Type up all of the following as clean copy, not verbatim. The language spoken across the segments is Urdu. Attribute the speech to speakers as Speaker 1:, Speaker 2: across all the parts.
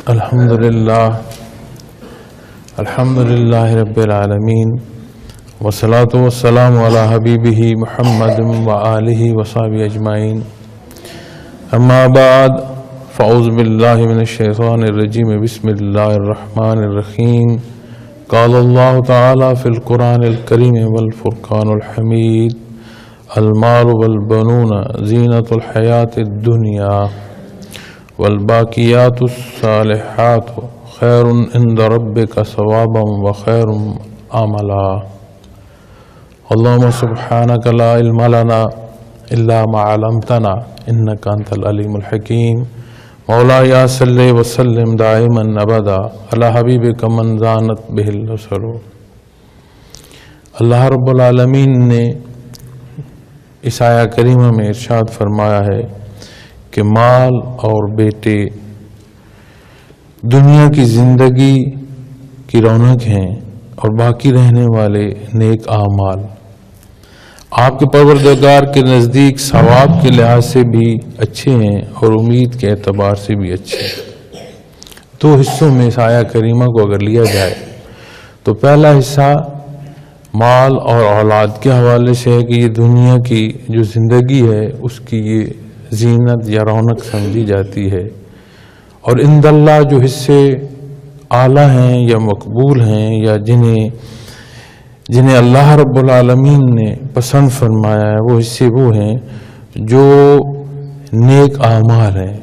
Speaker 1: الحمد للہ رب العالمین والصلاة والسلام علی حبیبہ محمد وآلہ وصحبہ اجمعین اما بعد فاعوذ باللہ من الشیطان الرجیم بسم اللہ الرحمن الرحیم قال اللہ تعالی فی القرآن الکریم والفرقان الحمید المال والبنون زینۃ الحیاۃ الدنیا والباقیات الصالحات خیر عند ربک ثوابا وخیر عملا اللہم سبحانک لا علم لنا الا ما علمتنا انک انت العلیم الحکیم مولاي صلی وسلم دائما ابدا علی حبیبک من زانت بہ الرسل۔ اللہ رب العالمین نے اس آیہ کریمہ میں ارشاد فرمایا ہے کہ مال اور بیٹے دنیا کی زندگی کی رونق ہیں اور باقی رہنے والے نیک اعمال آپ کے پروردگار کے نزدیک ثواب کے لحاظ سے بھی اچھے ہیں اور امید کے اعتبار سے بھی اچھے ہیں۔ دو حصوں میں اس آیہ کریمہ کو اگر لیا جائے تو پہلا حصہ مال اور اولاد کے حوالے سے ہے کہ یہ دنیا کی جو زندگی ہے اس کی یہ زینت یا رونق سمجھی جاتی ہے، اور عند اللہ جو حصے اعلیٰ ہیں یا مقبول ہیں یا جنہیں اللہ رب العالمین نے پسند فرمایا ہے وہ حصے وہ ہیں جو نیک اعمال ہیں،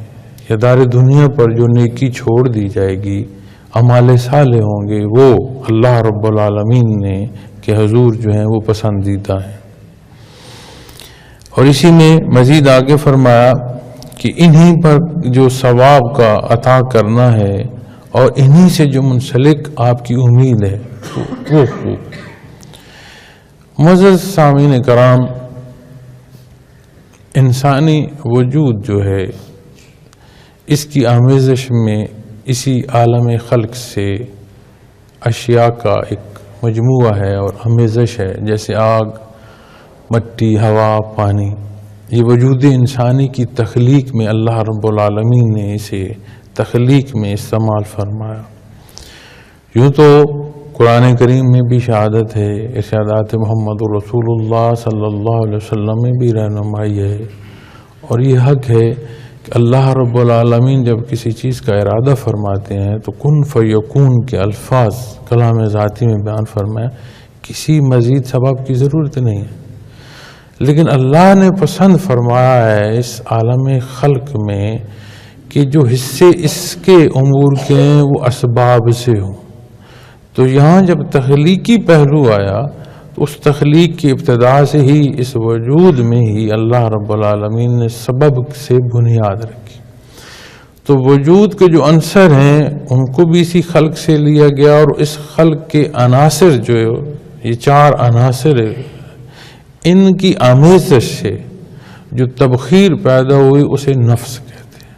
Speaker 1: یا دار دنیا پر جو نیکی چھوڑ دی جائے گی اعمال صالح ہوں گے وہ اللہ رب العالمین نے کہ حضور جو ہیں وہ پسندیدہ ہیں۔ اور اسی میں مزید آگے فرمایا کہ انہی پر جو ثواب کا عطا کرنا ہے اور انہی سے جو منسلک آپ کی امید ہے وہ خوب۔ معزز سامعین کرام، انسانی وجود جو ہے اس کی آمیزش میں اسی عالم خلق سے اشیاء کا ایک مجموعہ ہے اور آمیزش ہے، جیسے آگ، مٹی، ہوا، پانی۔ یہ وجود انسانی کی تخلیق میں اللہ رب العالمین نے اسے تخلیق میں استعمال فرمایا۔ یوں تو قرآن کریم میں بھی شہادت ہے، ارشادات محمد رسول اللہ صلی اللہ علیہ وسلم میں بھی رہنمائی ہے، اور یہ حق ہے کہ اللہ رب العالمین جب کسی چیز کا ارادہ فرماتے ہیں تو کن فیکون کے الفاظ کلام ذاتی میں بیان فرمایا، کسی مزید سبب کی ضرورت نہیں ہے، لیکن اللہ نے پسند فرمایا ہے اس عالم خلق میں کہ جو حصے اس کے امور کے ہیں وہ اسباب سے ہوں۔ تو یہاں جب تخلیقی پہلو آیا تو اس تخلیق کی ابتدا سے ہی اس وجود میں ہی اللہ رب العالمین نے سبب سے بنیاد رکھی۔ تو وجود کے جو عنصر ہیں ان کو بھی اسی خلق سے لیا گیا، اور اس خلق کے عناصر جو یہ چار عناصر ان کی آمیزش سے جو تبخیر پیدا ہوئی اسے نفس کہتے ہیں۔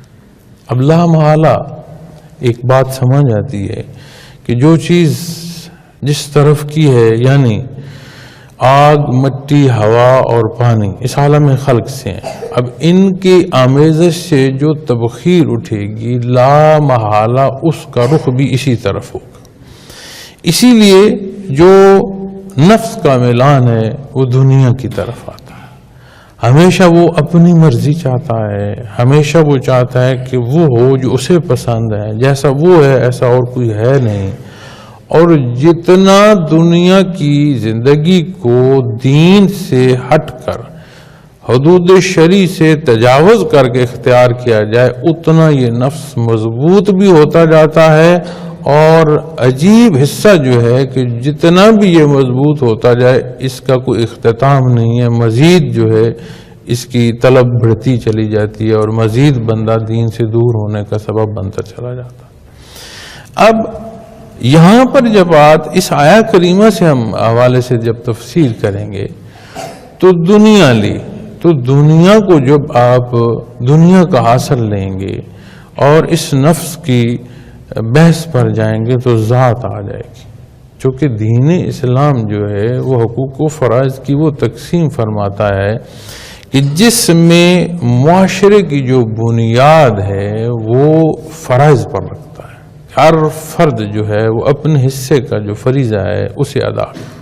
Speaker 1: اب لا محالہ ایک بات سمجھ آتی ہے کہ جو چیز جس طرف کی ہے، یعنی آگ، مٹی، ہوا اور پانی اس عالم خلق سے ہیں، اب ان کی آمیزش سے جو تبخیر اٹھے گی لا محالہ اس کا رخ بھی اسی طرف ہوگا۔ اسی لیے جو نفس کا میلان ہے وہ دنیا کی طرف آتا ہے، ہمیشہ وہ اپنی مرضی چاہتا ہے، ہمیشہ وہ چاہتا ہے کہ وہ ہو جو اسے پسند ہے، جیسا وہ ہے ایسا اور کوئی ہے نہیں، اور جتنا دنیا کی زندگی کو دین سے ہٹ کر حدود شرعی سے تجاوز کر کے اختیار کیا جائے اتنا یہ نفس مضبوط بھی ہوتا جاتا ہے، اور عجیب حصہ جو ہے کہ جتنا بھی یہ مضبوط ہوتا جائے اس کا کوئی اختتام نہیں ہے، مزید جو ہے اس کی طلب بڑھتی چلی جاتی ہے اور مزید بندہ دین سے دور ہونے کا سبب بنتا چلا جاتا۔ اب یہاں پر جب بات اس آیہ کریمہ سے ہم حوالے سے جب تفسیر کریں گے تو دنیا لی، تو دنیا کو جب آپ دنیا کا حاصل لیں گے اور اس نفس کی بحث پر جائیں گے تو ذات آ جائے گی، چونکہ دین اسلام جو ہے وہ حقوق و فرائض کی وہ تقسیم فرماتا ہے کہ جس میں معاشرے کی جو بنیاد ہے وہ فرائض پر رکھتا ہے، ہر فرد جو ہے وہ اپنے حصے کا جو فریضہ ہے اسے ادا کرے،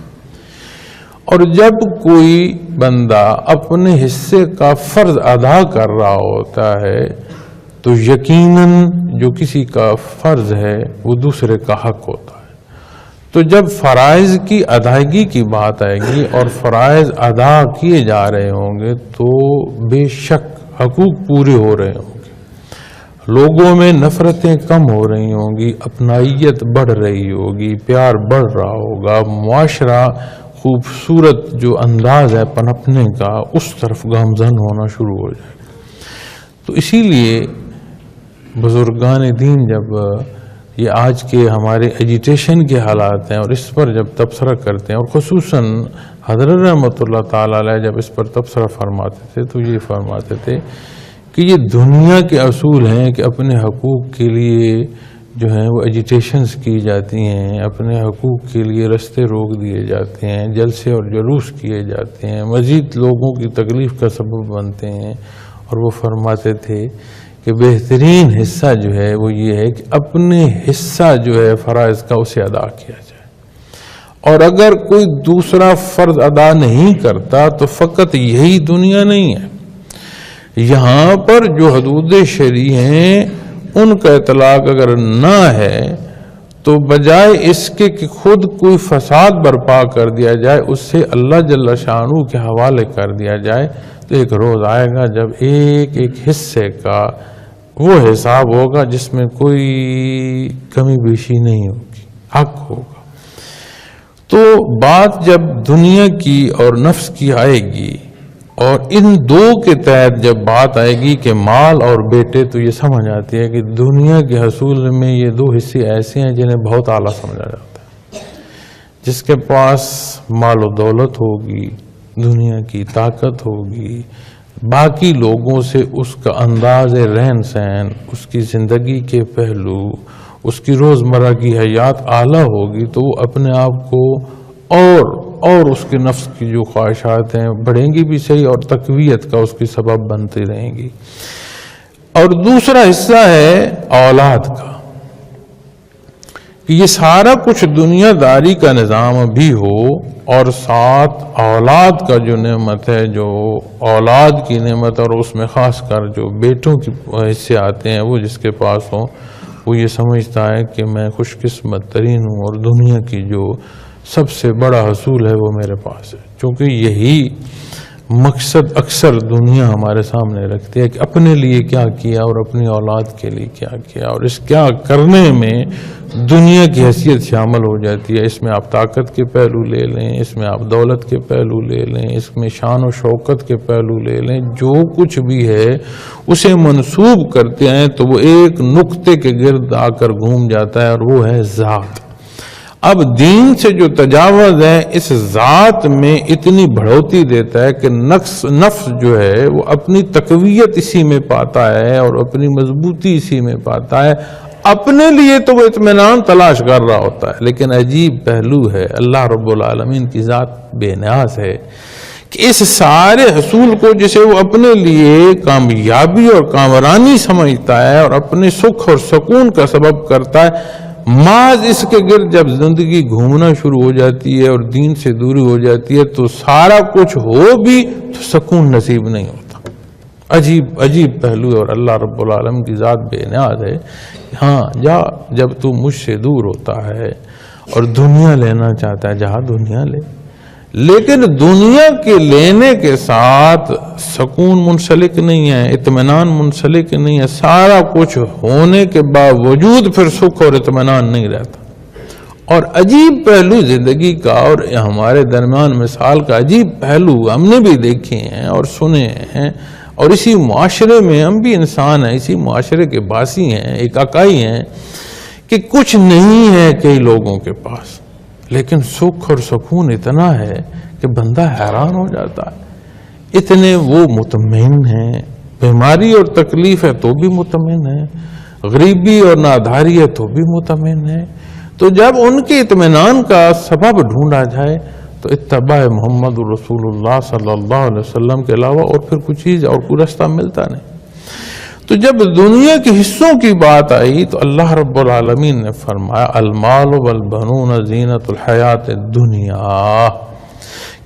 Speaker 1: اور جب کوئی بندہ اپنے حصے کا فرض ادا کر رہا ہوتا ہے تو یقیناً جو کسی کا فرض ہے وہ دوسرے کا حق ہوتا ہے۔ تو جب فرائض کی ادائیگی کی بات آئے گی اور فرائض ادا کیے جا رہے ہوں گے تو بے شک حقوق پورے ہو رہے ہوں گے، لوگوں میں نفرتیں کم ہو رہی ہوں گی، اپنائیت بڑھ رہی ہوگی، پیار بڑھ رہا ہوگا، معاشرہ خوبصورت جو انداز ہے پنپنے کا اس طرف گامزن ہونا شروع ہو جائے گا۔ تو اسی لیے بزرگان دین جب یہ آج کے ہمارے ایجیٹیشن کے حالات ہیں اور اس پر جب تبصرہ کرتے ہیں، اور خصوصاً حضرت رحمۃ اللہ تعالیٰ علیہ جب اس پر تبصرہ فرماتے تھے تو یہ فرماتے تھے کہ یہ دنیا کے اصول ہیں کہ اپنے حقوق کے لیے جو ہیں وہ ایجیٹیشنز کی جاتی ہیں، اپنے حقوق کے لیے رستے روک دیے جاتے ہیں، جلسے اور جلوس کیے جاتے ہیں، مزید لوگوں کی تکلیف کا سبب بنتے ہیں۔ اور وہ فرماتے تھے کہ بہترین حصہ جو ہے وہ یہ ہے کہ اپنے حصہ جو ہے فرائض کا اسے ادا کیا جائے، اور اگر کوئی دوسرا فرض ادا نہیں کرتا تو فقط یہی دنیا نہیں ہے، یہاں پر جو حدود شرعی ہیں ان کا اطلاق اگر نہ ہے تو بجائے اس کے کہ خود کوئی فساد برپا کر دیا جائے اس سے اللہ جل شانہ کے حوالے کر دیا جائے، تو ایک روز آئے گا جب ایک ایک حصے کا وہ حساب ہوگا جس میں کوئی کمی بیشی نہیں ہوگی، حق ہوگا۔ تو بات جب دنیا کی اور نفس کی آئے گی اور ان دو کے تحت جب بات آئے گی کہ مال اور بیٹے، تو یہ سمجھ آتی ہے کہ دنیا کے حصول میں یہ دو حصے ایسے ہیں جنہیں بہت اعلیٰ سمجھا جاتا ہے۔ جس کے پاس مال و دولت ہوگی، دنیا کی طاقت ہوگی، باقی لوگوں سے اس کا انداز رہن سہن، اس کی زندگی کے پہلو، اس کی روزمرہ کی حیات اعلیٰ ہوگی، تو وہ اپنے آپ کو اور اس کے نفس کی جو خواہشات ہیں بڑھیں گی بھی صحیح، اور تقویت کا اس کی سبب بنتی رہیں گی۔ اور دوسرا حصہ ہے اولاد کا، کہ یہ سارا کچھ دنیا داری کا نظام بھی ہو اور ساتھ اولاد کا جو نعمت ہے، جو اولاد کی نعمت، اور اس میں خاص کر جو بیٹوں کے حصے آتے ہیں وہ جس کے پاس ہوں، وہ یہ سمجھتا ہے کہ میں خوش قسمت ترین ہوں اور دنیا کی جو سب سے بڑا حصول ہے وہ میرے پاس ہے۔ چونکہ یہی مقصد اکثر دنیا ہمارے سامنے رکھتی ہے کہ اپنے لیے کیا کیا اور اپنی اولاد کے لیے کیا کیا، اور اس کیا کرنے میں دنیا کی حیثیت شامل ہو جاتی ہے۔ اس میں آپ طاقت کے پہلو لے لیں، اس میں آپ دولت کے پہلو لے لیں، اس میں شان و شوکت کے پہلو لے لیں، جو کچھ بھی ہے اسے منسوب کرتے ہیں تو وہ ایک نقطے کے گرد آ کر گھوم جاتا ہے، اور وہ ہے ذات۔ اب دین سے جو تجاوز ہے اس ذات میں اتنی بڑھوتی دیتا ہے کہ نفس جو ہے وہ اپنی تقویت اسی میں پاتا ہے اور اپنی مضبوطی اسی میں پاتا ہے۔ اپنے لیے تو وہ اطمینان تلاش کر رہا ہوتا ہے، لیکن عجیب پہلو ہے، اللہ رب العالمین کی ذات بے نیاز ہے کہ اس سارے حصول کو جسے وہ اپنے لیے کامیابی اور کامرانی سمجھتا ہے اور اپنے سکھ اور سکون کا سبب کرتا ہے، محض اس کے گرد جب زندگی گھومنا شروع ہو جاتی ہے اور دین سے دوری ہو جاتی ہے تو سارا کچھ ہو بھی تو سکون نصیب نہیں ہوتا۔ عجیب پہلو ہے، اور اللہ رب العالمین کی ذات بے نیاز ہے۔ ہاں جا، جب تو مجھ سے دور ہوتا ہے اور دنیا لینا چاہتا ہے جہاں دنیا لے، لیکن دنیا کے لینے کے ساتھ سکون منسلک نہیں ہے، اطمینان منسلک نہیں ہے، سارا کچھ ہونے کے باوجود پھر سکھ اور اطمینان نہیں رہتا۔ اور عجیب پہلو زندگی کا اور ہمارے درمیان مثال کا عجیب پہلو ہم نے بھی دیکھے ہیں اور سنے ہیں، اور اسی معاشرے میں ہم بھی انسان ہیں، اسی معاشرے کے باسی ہیں، ایک اکائی ہیں کہ کچھ نہیں ہے کئی لوگوں کے پاس، لیکن سکھ اور سکون اتنا ہے کہ بندہ حیران ہو جاتا ہے، اتنے وہ مطمئن ہیں، بیماری اور تکلیف ہے تو بھی مطمئن ہے، غریبی اور ناداری ہے تو بھی مطمئن ہے۔ تو جب ان کے اطمینان کا سبب ڈھونڈا جائے تو اتباع محمد رسول اللہ صلی اللہ علیہ وسلم کے علاوہ اور پھر کچھ چیز اور کوئی راستہ ملتا نہیں۔ تو جب دنیا کے حصوں کی بات آئی تو اللہ رب العالمین نے فرمایا المال والبنون زینت الحیات الدنیا،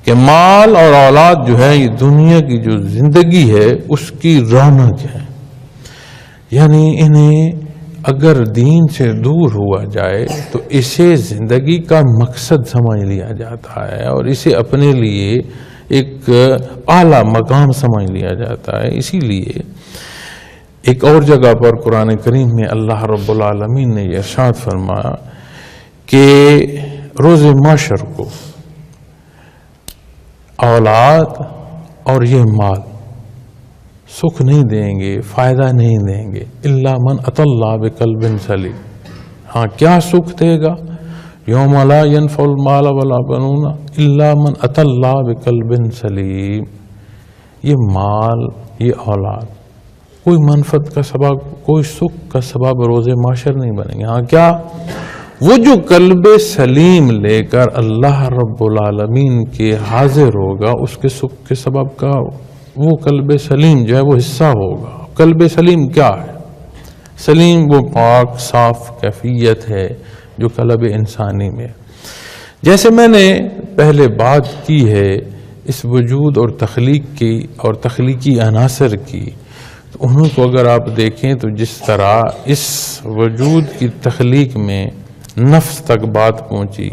Speaker 1: کہ مال اور اولاد جو ہے یہ دنیا کی جو زندگی ہے اس کی رونق ہے. یعنی انہیں اگر دین سے دور ہوا جائے تو اسے زندگی کا مقصد سمجھ لیا جاتا ہے اور اسے اپنے لیے ایک اعلیٰ مقام سمجھ لیا جاتا ہے. اسی لیے ایک اور جگہ پر قرآن کریم میں اللہ رب العالمین نے یہ ارشاد فرمایا کہ روز محشر کو اولاد اور یہ مال سکھ نہیں دیں گے، فائدہ نہیں دیں گے، الا من اتی اللہ بقلب سلیم. ہاں کیا سکھ دے گا؟ یوم لا ینفع المال ولا بنون الا من اتی اللہ بقلب سلیم. یہ مال، یہ اولاد کوئی منفعت کا سبب، کوئی سکھ کا سبب روز محشر نہیں بنے گے. ہاں کیا؟ وہ جو قلب سلیم لے کر اللہ رب العالمین کے حاضر ہوگا اس کے سکھ کے سبب کا وہ قلب سلیم جو ہے وہ حصہ ہوگا. قلب سلیم کیا ہے؟ سلیم وہ پاک صاف کیفیت ہے جو قلب انسانی میں. جیسے میں نے پہلے بات کی ہے اس وجود اور تخلیق کی اور تخلیقی عناصر کی، تو انہوں کو اگر آپ دیکھیں تو جس طرح اس وجود کی تخلیق میں نفس تک بات پہنچی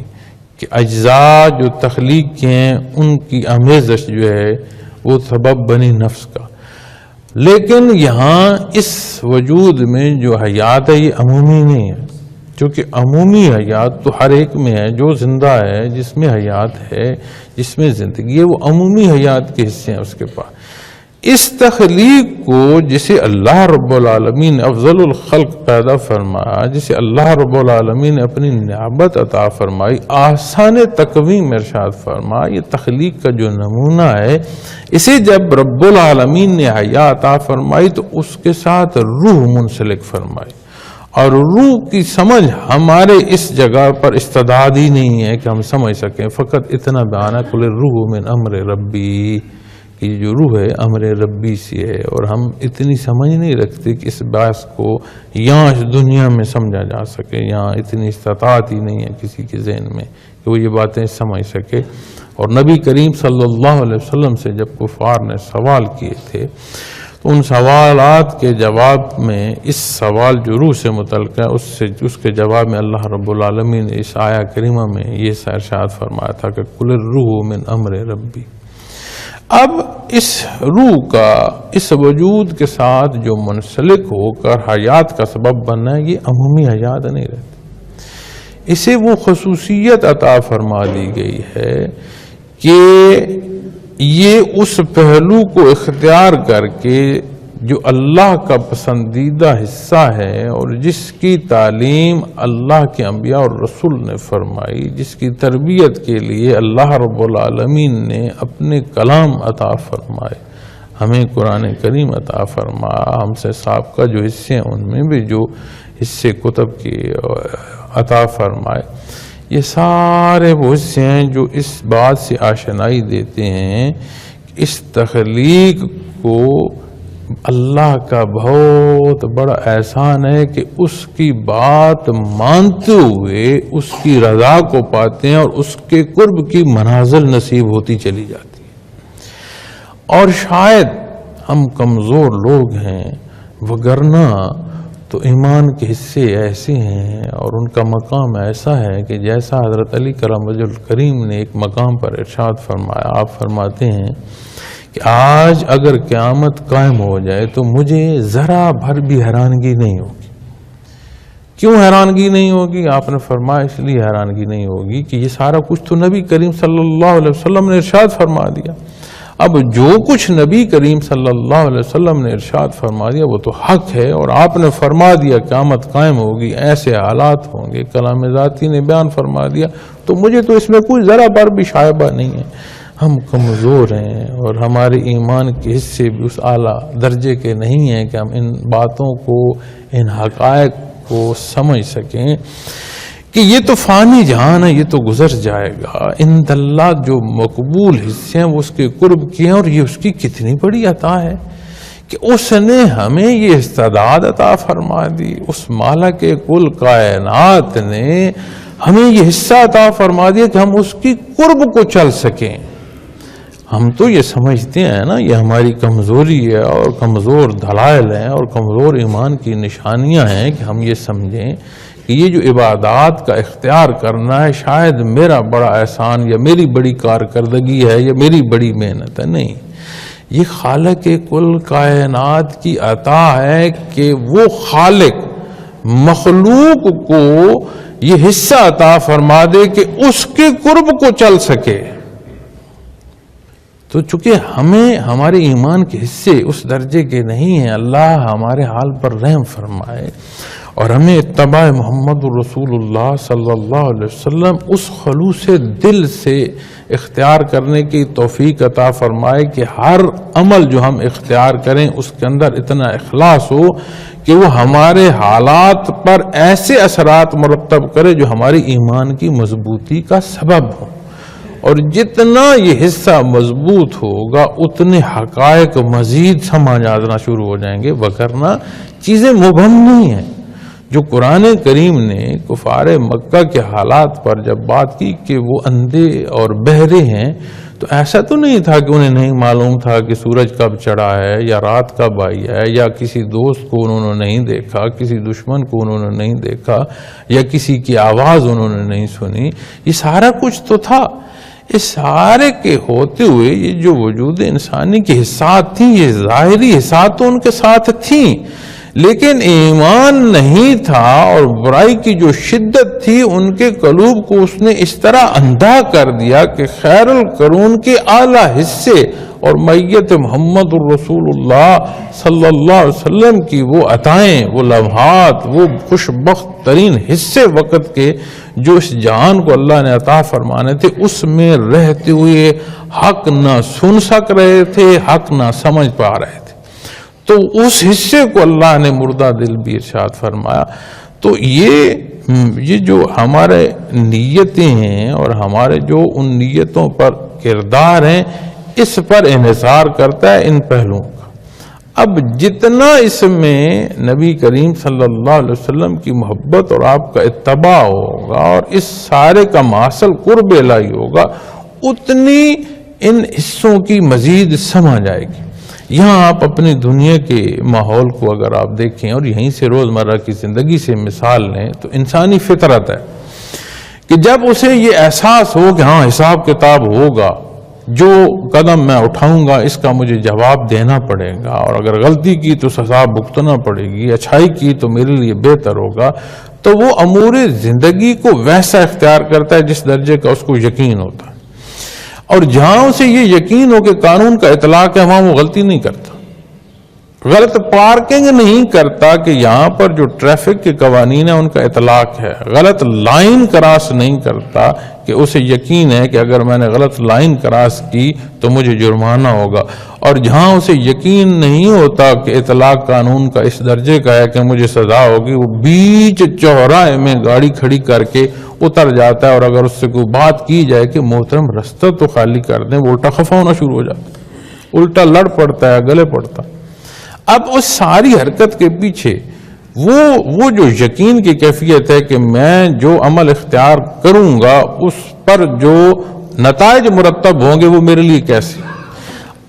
Speaker 1: کہ اجزاء جو تخلیق کے ہیں ان کی آمیزش جو ہے وہ سبب بنی نفس کا. لیکن یہاں اس وجود میں جو حیات ہے یہ عمومی نہیں ہے، کیونکہ عمومی حیات تو ہر ایک میں ہے. جو زندہ ہے، جس میں حیات ہے، جس میں زندگی ہے، وہ عمومی حیات کے حصے ہیں اس کے پاس. اس تخلیق کو جسے اللہ رب العالمین نے افضل الخلق پیدا فرمایا، جسے اللہ رب العالمین نے اپنی نعمت عطا فرمائی، آسان تقویم ارشاد فرمایا، یہ تخلیق کا جو نمونہ ہے، اسے جب رب العالمین نے حیا عطا فرمائی تو اس کے ساتھ روح منسلک فرمائی. اور روح کی سمجھ ہمارے اس جگہ پر استعداد ہی نہیں ہے کہ ہم سمجھ سکیں. فقط اتنا بیان ہے قل الروح من امر ربی، کہ جو روح ہے امر ربی سے ہے، اور ہم اتنی سمجھ نہیں رکھتے کہ اس بات کو یہاں اس دنیا میں سمجھا جا سکے. یہاں اتنی استطاعت ہی نہیں ہے کسی کے ذہن میں کہ وہ یہ باتیں سمجھ سکے. اور نبی کریم صلی اللہ علیہ وسلم سے جب کفار نے سوال کیے تھے تو ان سوالات کے جواب میں اس سوال جو روح سے متعلق ہے اس کے جواب میں اللہ رب العالمین نے اس آیہ کریمہ میں یہ ارشاد فرمایا تھا کہ قل الروح من امر ربی. اب اس روح کا اس وجود کے ساتھ جو منسلک ہو کر حیات کا سبب بننا ہے، یہ عمومی حیات نہیں رہتی. اسے وہ خصوصیت عطا فرما دی گئی ہے کہ یہ اس پہلو کو اختیار کر کے جو اللہ کا پسندیدہ حصہ ہے اور جس کی تعلیم اللہ کے انبیاء اور رسول نے فرمائی، جس کی تربیت کے لیے اللہ رب العالمین نے اپنے کلام عطا فرمائے، ہمیں قرآن کریم عطا فرمایا، ہم سے سابقہ جو حصے ہیں ان میں بھی جو حصے کتب کی عطا فرمائے، یہ سارے وہ حصے ہیں جو اس بات سے آشنائی دیتے ہیں کہ اس تخلیق کو اللہ کا بہت بڑا احسان ہے کہ اس کی بات مانتے ہوئے اس کی رضا کو پاتے ہیں اور اس کے قرب کی منازل نصیب ہوتی چلی جاتی ہے. اور شاید ہم کمزور لوگ ہیں، وگرنہ تو ایمان کے حصے ایسے ہیں اور ان کا مقام ایسا ہے کہ جیسا حضرت علی کرم وجہ الکریم نے ایک مقام پر ارشاد فرمایا، آپ فرماتے ہیں کہ آج اگر قیامت قائم ہو جائے تو مجھے ذرا بھر بھی حیرانگی نہیں ہوگی. کیوں حیرانگی نہیں ہوگی؟ آپ نے فرمایا اس لیے حیرانگی نہیں ہوگی کہ یہ سارا کچھ تو نبی کریم صلی اللہ علیہ وسلم نے ارشاد فرما دیا. اب جو کچھ نبی کریم صلی اللہ علیہ وسلم نے ارشاد فرما دیا وہ تو حق ہے، اور آپ نے فرما دیا قیامت قائم ہوگی، ایسے حالات ہوں گے، کلام ذاتی نے بیان فرما دیا، تو مجھے تو اس میں کوئی ذرا بھر بھی شائبہ نہیں ہے. ہم کمزور ہیں اور ہمارے ایمان کے حصے بھی اس اعلیٰ درجے کے نہیں ہیں کہ ہم ان باتوں کو، ان حقائق کو سمجھ سکیں کہ یہ تو فانی جہان ہے، یہ تو گزر جائے گا. ان اللہ جو مقبول حصے ہیں وہ اس کے قرب کے ہیں، اور یہ اس کی کتنی بڑی عطا ہے کہ کہ اس نے ہمیں یہ استعداد عطا فرما دی، اس مالک کل کائنات نے ہمیں یہ حصہ عطا فرما دیا کہ ہم اس کی قرب کو چل سکیں۔ ہم تو یہ سمجھتے ہیں نا یہ ہماری کمزوری ہے اور کمزور دلائل ہیں اور کمزور ایمان کی نشانیاں ہیں کہ ہم یہ سمجھیں کہ یہ جو عبادات کا اختیار کرنا ہے شاید میرا بڑا احسان یا میری بڑی کارکردگی ہے یا میری بڑی محنت ہے۔ نہیں، یہ خالق کل کائنات کی عطا ہے کہ وہ خالق مخلوق کو یہ حصہ عطا فرما دے کہ اس کے قرب کو چل سکے۔ تو چونکہ ہمیں ہمارے ایمان کے حصے اس درجے کے نہیں ہیں، اللہ ہمارے حال پر رحم فرمائے اور ہمیں اتباع محمد رسول اللہ صلی اللہ علیہ وسلم اس خلوص دل سے اختیار کرنے کی توفیق عطا فرمائے کہ ہر عمل جو ہم اختیار کریں اس کے اندر اتنا اخلاص ہو کہ وہ ہمارے حالات پر ایسے اثرات مرتب کرے جو ہماری ایمان کی مضبوطی کا سبب ہو، اور جتنا یہ حصہ مضبوط ہوگا اتنے حقائق مزید سمجھ آنا شروع ہو جائیں گے، وگرنہ چیزیں مبہم نہیں ہیں۔ جو قرآن کریم نے کفار مکہ کے حالات پر جب بات کی کہ وہ اندھے اور بہرے ہیں، تو ایسا تو نہیں تھا کہ انہیں نہیں معلوم تھا کہ سورج کب چڑھا ہے یا رات کب آئی ہے، یا کسی دوست کو انہوں نے نہیں دیکھا، کسی دشمن کو انہوں نے نہیں دیکھا، یا کسی کی آواز انہوں نے نہیں سنی۔ یہ سارا کچھ تو تھا۔ اس سارے کے ہوتے ہوئے یہ جو وجود انسانی کے حصات تھیں، یہ ظاہری حصات تو ان کے ساتھ تھیں، لیکن ایمان نہیں تھا اور برائی کی جو شدت تھی ان کے قلوب کو اس نے اس طرح اندھا کر دیا کہ خیر القرون کے اعلیٰ حصے اور میت محمد الرسول اللہ صلی اللہ علیہ وسلم کی وہ عطائیں، وہ لمحات، وہ خوشبخت ترین حصے وقت کے جو اس جہان کو اللہ نے عطا فرمانے تھے، اس میں رہتے ہوئے حق نہ سن سک رہے تھے، حق نہ سمجھ پا رہے تھے۔ تو اس حصے کو اللہ نے مردہ دل بھی ارشاد فرمایا۔ تو یہ جو ہمارے نیتیں ہیں اور ہمارے جو ان نیتوں پر کردار ہیں، اس پر انحصار کرتا ہے ان پہلوؤں کا۔ اب جتنا اس میں نبی کریم صلی اللہ علیہ وسلم کی محبت اور آپ کا اتباع ہوگا اور اس سارے کا محصل قرب الہی ہوگا، اتنی ان حصوں کی مزید سمجھ آئے گی۔ یہاں آپ اپنی دنیا کے ماحول کو اگر آپ دیکھیں اور یہیں سے روزمرہ کی زندگی سے مثال لیں تو انسانی فطرت ہے کہ جب اسے یہ احساس ہو کہ ہاں حساب کتاب ہوگا، جو قدم میں اٹھاؤں گا اس کا مجھے جواب دینا پڑے گا، اور اگر غلطی کی تو سزا بھگتنا پڑے گی، اچھائی کی تو میرے لیے بہتر ہوگا، تو وہ امور زندگی کو ویسا اختیار کرتا ہے جس درجے کا اس کو یقین ہوتا ہے، اور جہاں اسے یہ یقین ہو کہ قانون کا اطلاق ہے وہاں وہ غلطی نہیں کرتا، غلط پارکنگ نہیں کرتا کہ یہاں پر جو ٹریفک کے قوانین ہیں ان کا اطلاق ہے، غلط لائن کراس نہیں کرتا کہ اسے یقین ہے کہ اگر میں نے غلط لائن کراس کی تو مجھے جرمانہ ہوگا، اور جہاں اسے یقین نہیں ہوتا کہ اطلاق قانون کا اس درجے کا ہے کہ مجھے سزا ہوگی، وہ بیچ چوراہے میں گاڑی کھڑی کر کے اتر جاتا ہے، اور اگر اس سے کوئی بات کی جائے کہ محترم رستہ تو خالی کر دیں، وہ الٹا خفا ہونا شروع ہو جاتا ہے، الٹا لڑ پڑتا ہے، گلے پڑتا ہے۔ اب اس ساری حرکت کے پیچھے وہ جو یقین کی کیفیت ہے کہ میں جو عمل اختیار کروں گا اس پر جو نتائج مرتب ہوں گے وہ میرے لیے کیسے،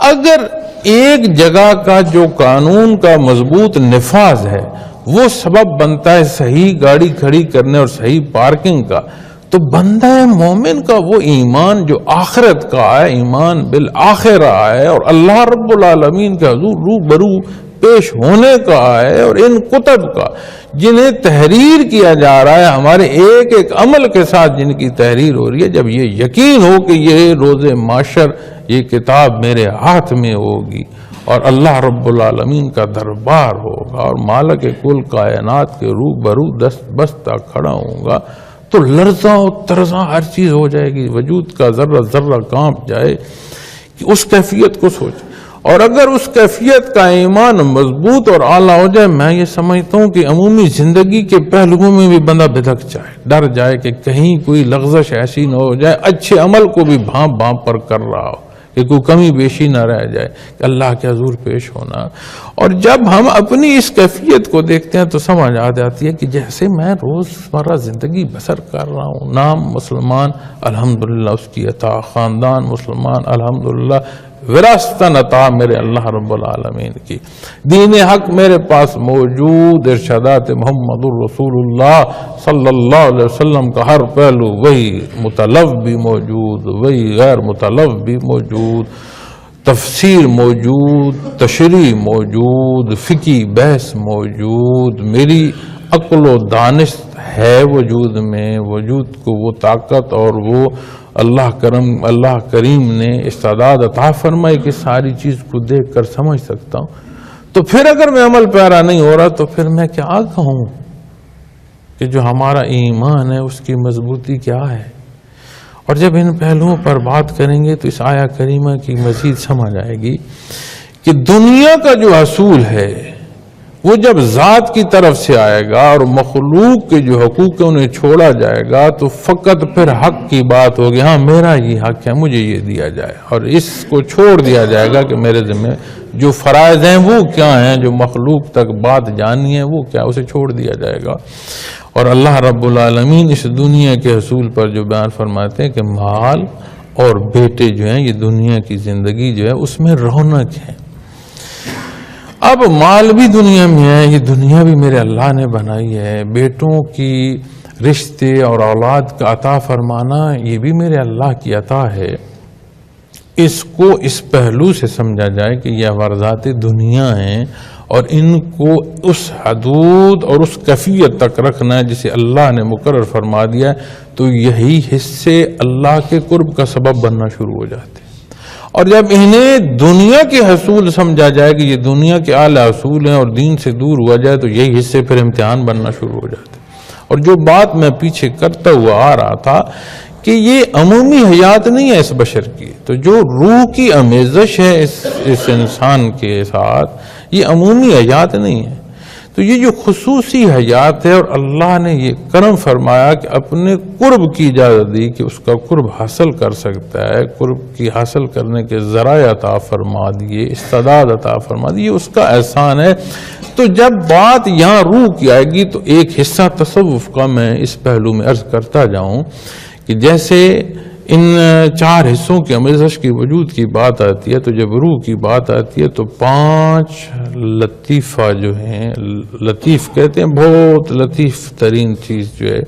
Speaker 1: اگر ایک جگہ کا جو قانون کا مضبوط نفاذ ہے وہ سبب بنتا ہے صحیح گاڑی کھڑی کرنے اور صحیح پارکنگ کا، تو بندہ مومن کا وہ ایمان جو آخرت کا ہے، ایمان بالآخرہ ہے، اور اللہ رب العالمین کے حضور روبرو پیش ہونے کا ہے، اور ان کتب کا جنہیں تحریر کیا جا رہا ہے، ہمارے ایک ایک عمل کے ساتھ جن کی تحریر ہو رہی ہے، جب یہ یقین ہو کہ یہ روز محشر یہ کتاب میرے ہاتھ میں ہوگی اور اللہ رب العالمین کا دربار ہوگا اور مالک کل کائنات کے روبرو دست بستہ کھڑا ہوں گا، تو لرزاں و ترزاں ہر چیز ہو جائے گی، وجود کا ذرہ ذرہ کانپ جائے کہ اس کیفیت کو سوچ۔ اور اگر اس کیفیت کا ایمان مضبوط اور اعلیٰ ہو جائے، میں یہ سمجھتا ہوں کہ عمومی زندگی کے پہلوؤں میں بھی بندہ بھدک جائے، ڈر جائے کہ کہیں کوئی لغزش ایسی نہ ہو جائے، اچھے عمل کو بھی بھانپ بھانپ پر کر رہا ہو کہ کوئی کمی بیشی نہ رہ جائے، کہ اللہ کے حضور پیش ہونا۔ اور جب ہم اپنی اس کیفیت کو دیکھتے ہیں تو سمجھ آ جاتی ہے کہ جیسے میں روزمرہ زندگی بسر کر رہا ہوں، نام مسلمان الحمدللہ اس کی عطا، خاندان مسلمان الحمدللہ وراثتاً عطا میرے اللہ رب العالمین کی، دین حق میرے پاس موجود، ارشادات محمد الرسول اللہ صلی اللہ علیہ وسلم کا ہر پہلو وہی مطلب بھی موجود، وہی غیر مطلب بھی موجود، تفسیر موجود، تشریح موجود، فقہی بحث موجود، میری عقل و دانست ہے وجود میں، وجود کو وہ طاقت اور وہ اللہ کریم نے استعداد عطا فرمائی کہ ساری چیز کو دیکھ کر سمجھ سکتا ہوں۔ تو پھر اگر میں عمل پیرا نہیں ہو رہا تو پھر میں کیا کہوں کہ جو ہمارا ایمان ہے اس کی مضبوطی کیا ہے؟ اور جب ان پہلوؤں پر بات کریں گے تو اس آیہ کریمہ کی مزید سمجھ آئے گی کہ دنیا کا جو حصول ہے وہ جب ذات کی طرف سے آئے گا اور مخلوق کے جو حقوق ہیں انہیں چھوڑا جائے گا تو فقط پھر حق کی بات ہوگی، ہاں میرا یہ حق ہے مجھے یہ دیا جائے، اور اس کو چھوڑ دیا جائے گا کہ میرے ذمہ جو فرائض ہیں وہ کیا ہیں، جو مخلوق تک بات جانی ہے وہ کیا، اسے چھوڑ دیا جائے گا۔ اور اللہ رب العالمین اس دنیا کے حصول پر جو بیان فرماتے ہیں کہ مال اور بیٹے جو ہیں یہ دنیا کی زندگی جو ہے اس میں رونق ہے۔ اب مال بھی دنیا میں ہے، یہ دنیا بھی میرے اللہ نے بنائی ہے، بیٹوں کی رشتے اور اولاد کا عطا فرمانا یہ بھی میرے اللہ کی عطا ہے۔ اس کو اس پہلو سے سمجھا جائے کہ یہ واردات دنیا ہیں اور ان کو اس حدود اور اس کیفیت تک رکھنا ہے جسے اللہ نے مقرر فرما دیا ہے، تو یہی حصے اللہ کے قرب کا سبب بننا شروع ہو جاتے ہیں۔ اور جب انہیں دنیا کے حصول سمجھا جائے کہ یہ دنیا کے اعلی حصول ہیں اور دین سے دور ہوا جائے تو یہی حصے پھر امتحان بننا شروع ہو جاتے ہیں۔ اور جو بات میں پیچھے کرتا ہوا آ رہا تھا کہ یہ عمومی حیات نہیں ہے اس بشر کی، تو جو روح کی آمیزش ہے اس انسان کے ساتھ یہ عمومی حیات نہیں ہے، تو یہ جو خصوصی حیات ہے اور اللہ نے یہ کرم فرمایا کہ اپنے قرب کی اجازت دی کہ اس کا قرب حاصل کر سکتا ہے، قرب کی حاصل کرنے کے ذرائع عطا فرما دیے، استعداد عطا فرما دیے، اس کا احسان ہے۔ تو جب بات یہاں روح کی آئے گی تو ایک حصہ تصوف کا میں اس پہلو میں عرض کرتا جاؤں کہ جیسے ان چار حصوں کی آمیزش کی وجود کی بات آتی ہے تو جب روح کی بات آتی ہے تو 5 لطیفہ جو ہیں، لطیف کہتے ہیں بہت لطیف ترین چیز جو ہے،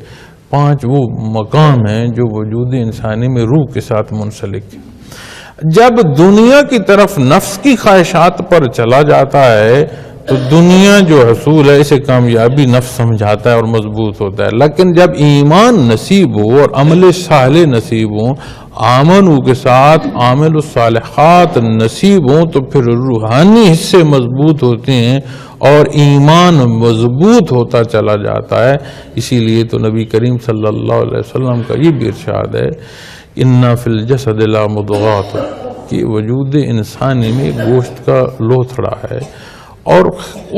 Speaker 1: 5 وہ مقام ہیں جو وجود انسانی میں روح کے ساتھ منسلک ہے۔ جب دنیا کی طرف نفس کی خواہشات پر چلا جاتا ہے تو دنیا جو حصول ہے اسے کامیابی نفس سمجھاتا ہے اور مضبوط ہوتا ہے، لیکن جب ایمان نصیب ہو اور عمل صالح نصیب ہو، آمنو کے ساتھ عامل الصالحات نصیب ہوں تو پھر روحانی حصے مضبوط ہوتے ہیں اور ایمان مضبوط ہوتا چلا جاتا ہے۔ اسی لیے تو نبی کریم صلی اللہ علیہ وسلم کا یہ بھی ارشاد ہے اِنَّ فِي الْجَسَدِ لَمُضْغَاتٌ کہ وجود انسانی میں گوشت کا لوتھڑا ہے اور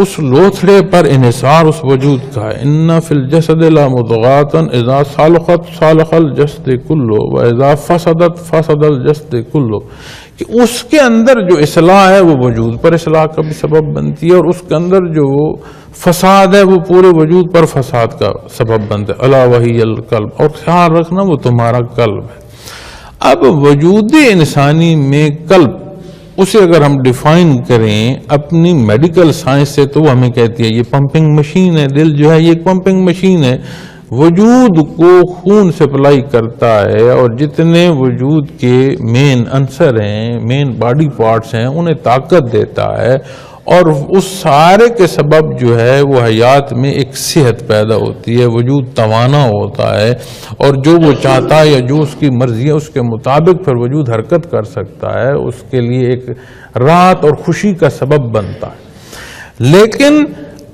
Speaker 1: اس لوتھڑے پر انحصار اس وجود کا ہے۔ اِنَّ فِي الْجَسَدِ لَمُضْغَاتٌ اِذَا صَلُحَتْ صَلَحَ الْجَسَدُ كُلُّهُ وَإِذَا فَسَدَتْ فَسَدَ الْجَسَدُ كُلُّهُ کہ اس کے اندر جو اصلاح ہے وہ وجود پر اصلاح کا بھی سبب بنتی ہے، اور اس کے اندر جو فساد ہے وہ پورے وجود پر فساد کا سبب بنتا ہے۔ الا وہی القلب، اور خیال رکھنا وہ تمہارا قلب ہے۔ اب وجود انسانی میں قلب اسے اگر ہم ڈیفائن کریں اپنی میڈیکل سائنس سے تو وہ ہمیں کہتی ہے یہ پمپنگ مشین ہے، دل جو ہے یہ ایک پمپنگ مشین ہے، وجود کو خون سپلائی کرتا ہے اور جتنے وجود کے مین عنصر ہیں، مین باڈی پارٹس ہیں انہیں طاقت دیتا ہے، اور اس سارے کے سبب جو ہے وہ حیات میں ایک صحت پیدا ہوتی ہے، وجود توانا ہوتا ہے، اور جو وہ چاہتا ہے یا جو اس کی مرضی ہے اس کے مطابق پھر وجود حرکت کر سکتا ہے، اس کے لیے ایک راحت اور خوشی کا سبب بنتا ہے۔ لیکن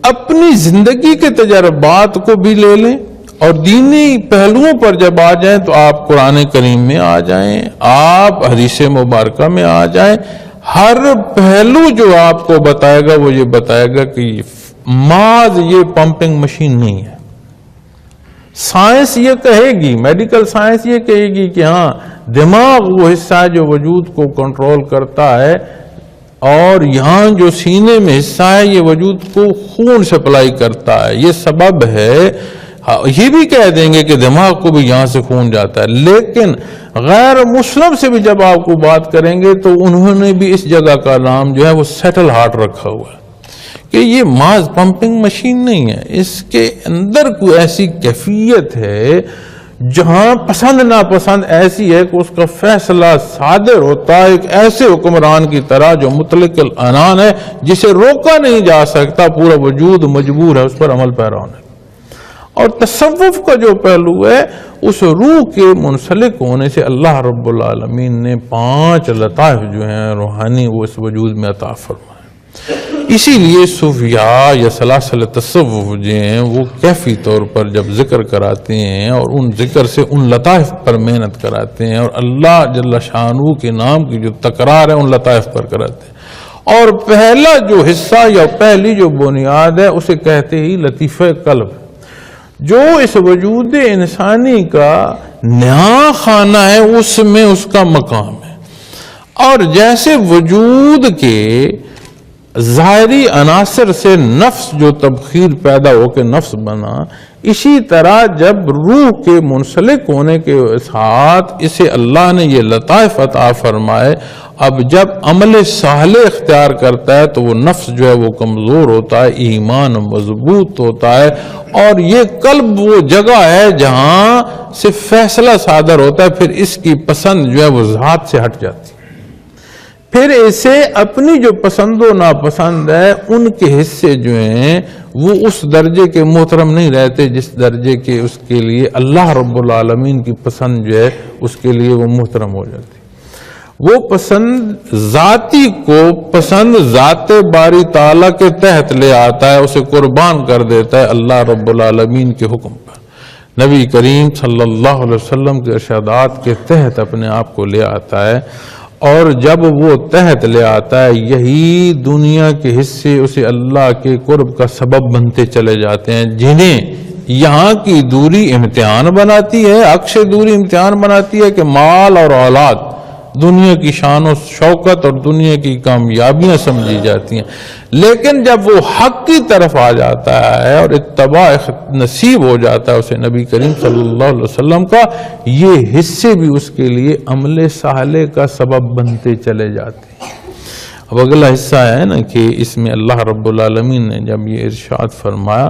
Speaker 1: اپنی زندگی کے تجربات کو بھی لے لیں اور دینی پہلوؤں پر جب آ جائیں تو آپ قرآن کریم میں آ جائیں، آپ حدیث مبارکہ میں آ جائیں، ہر پہلو جو آپ کو بتائے گا وہ یہ بتائے گا کہ محض یہ پمپنگ مشین نہیں ہے، سائنس یہ کہے گی، میڈیکل سائنس یہ کہے گی کہ ہاں دماغ وہ حصہ ہے جو وجود کو کنٹرول کرتا ہے، اور یہاں جو سینے میں حصہ ہے یہ وجود کو خون سپلائی کرتا ہے، یہ سبب ہے۔ یہ بھی کہہ دیں گے کہ دماغ کو بھی یہاں سے خون جاتا ہے، لیکن غیر مسلم سے بھی جب آپ کو بات کریں گے تو انہوں نے بھی اس جگہ کا نام جو ہے وہ سیٹل ہارٹ رکھا ہوا ہے، کہ یہ ماس پمپنگ مشین نہیں ہے، اس کے اندر کوئی ایسی کیفیت ہے جہاں پسند ناپسند ایسی ہے کہ اس کا فیصلہ صادر ہوتا ہے ایک ایسے حکمران کی طرح جو مطلق العنان ہے، جسے روکا نہیں جا سکتا، پورا وجود مجبور ہے اس پر عمل پیرا ہونے۔ اور تصوف کا جو پہلو ہے، اس روح کے منسلک ہونے سے اللہ رب العالمین نے 5 لطائف جو ہیں روحانی وہ اس وجود میں عطا فرمائے۔ اسی لیے صوفیاء یا سلاسل تصوف جو ہیں وہ کیفی طور پر جب ذکر کراتے ہیں اور ان ذکر سے ان لطائف پر محنت کراتے ہیں، اور اللہ جل شانہ کے نام کی جو تکرار ہے ان لطائف پر کراتے ہیں، اور پہلا جو حصہ یا پہلی جو بنیاد ہے اسے کہتے ہی لطیفہ قلب، جو اس وجود انسانی کا نیا خانہ ہے، اس میں اس کا مقام ہے۔ اور جیسے وجود کے ظاہری عناصر سے نفس جو تبخیر پیدا ہو کے نفس بنا، اسی طرح جب روح کے منسلک ہونے کے ساتھ اسے اللہ نے یہ لطائف عطا فرمائے، اب جب عمل صالح اختیار کرتا ہے تو وہ نفس جو ہے وہ کمزور ہوتا ہے، ایمان مضبوط ہوتا ہے، اور یہ قلب وہ جگہ ہے جہاں سے فیصلہ صادر ہوتا ہے، پھر اس کی پسند جو ہے وہ ذات سے ہٹ جاتی ہے، پھر اسے اپنی جو پسند و ناپسند ہے ان کے حصے جو ہیں وہ اس درجے کے محترم نہیں رہتے جس درجے کے اس کے لیے اللہ رب العالمین کی پسند جو ہے اس کے لیے وہ محترم ہو جاتی۔ وہ پسند ذاتی کو پسند ذات باری تعالیٰ کے تحت لے آتا ہے، اسے قربان کر دیتا ہے اللہ رب العالمین کے حکم پر، نبی کریم صلی اللہ علیہ وسلم کے ارشادات کے تحت اپنے آپ کو لے آتا ہے، اور جب وہ تحت لے آتا ہے یہی دنیا کے حصے اسے اللہ کے قرب کا سبب بنتے چلے جاتے ہیں، جنہیں یہاں کی دوری امتحان بناتی ہے، عکس دوری امتحان بناتی ہے کہ مال اور اولاد دنیا کی شان و شوکت اور دنیا کی کامیابیاں سمجھی جاتی ہیں، لیکن جب وہ حق کی طرف آ جاتا ہے اور اتباع نصیب ہو جاتا ہے اسے نبی کریم صلی اللہ علیہ وسلم کا، یہ حصے بھی اس کے لیے عمل صالح کا سبب بنتے چلے جاتے ہیں۔ اب اگلا حصہ ہے نا کہ اس میں اللہ رب العالمین نے جب یہ ارشاد فرمایا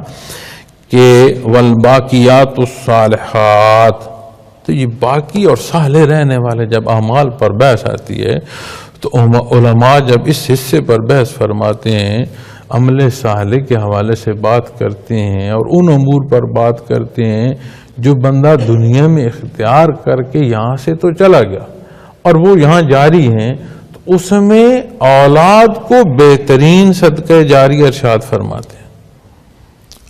Speaker 1: کہ والباقیات الصالحات، تو یہ باقی اور صالح رہنے والے جب اعمال پر بحث آتی ہے تو علماء جب اس حصے پر بحث فرماتے ہیں، عمل صالح کے حوالے سے بات کرتے ہیں اور ان امور پر بات کرتے ہیں جو بندہ دنیا میں اختیار کر کے یہاں سے تو چلا گیا اور وہ یہاں جاری ہیں، تو اس میں اولاد کو بہترین صدقہ جاری ارشاد فرماتے ہیں۔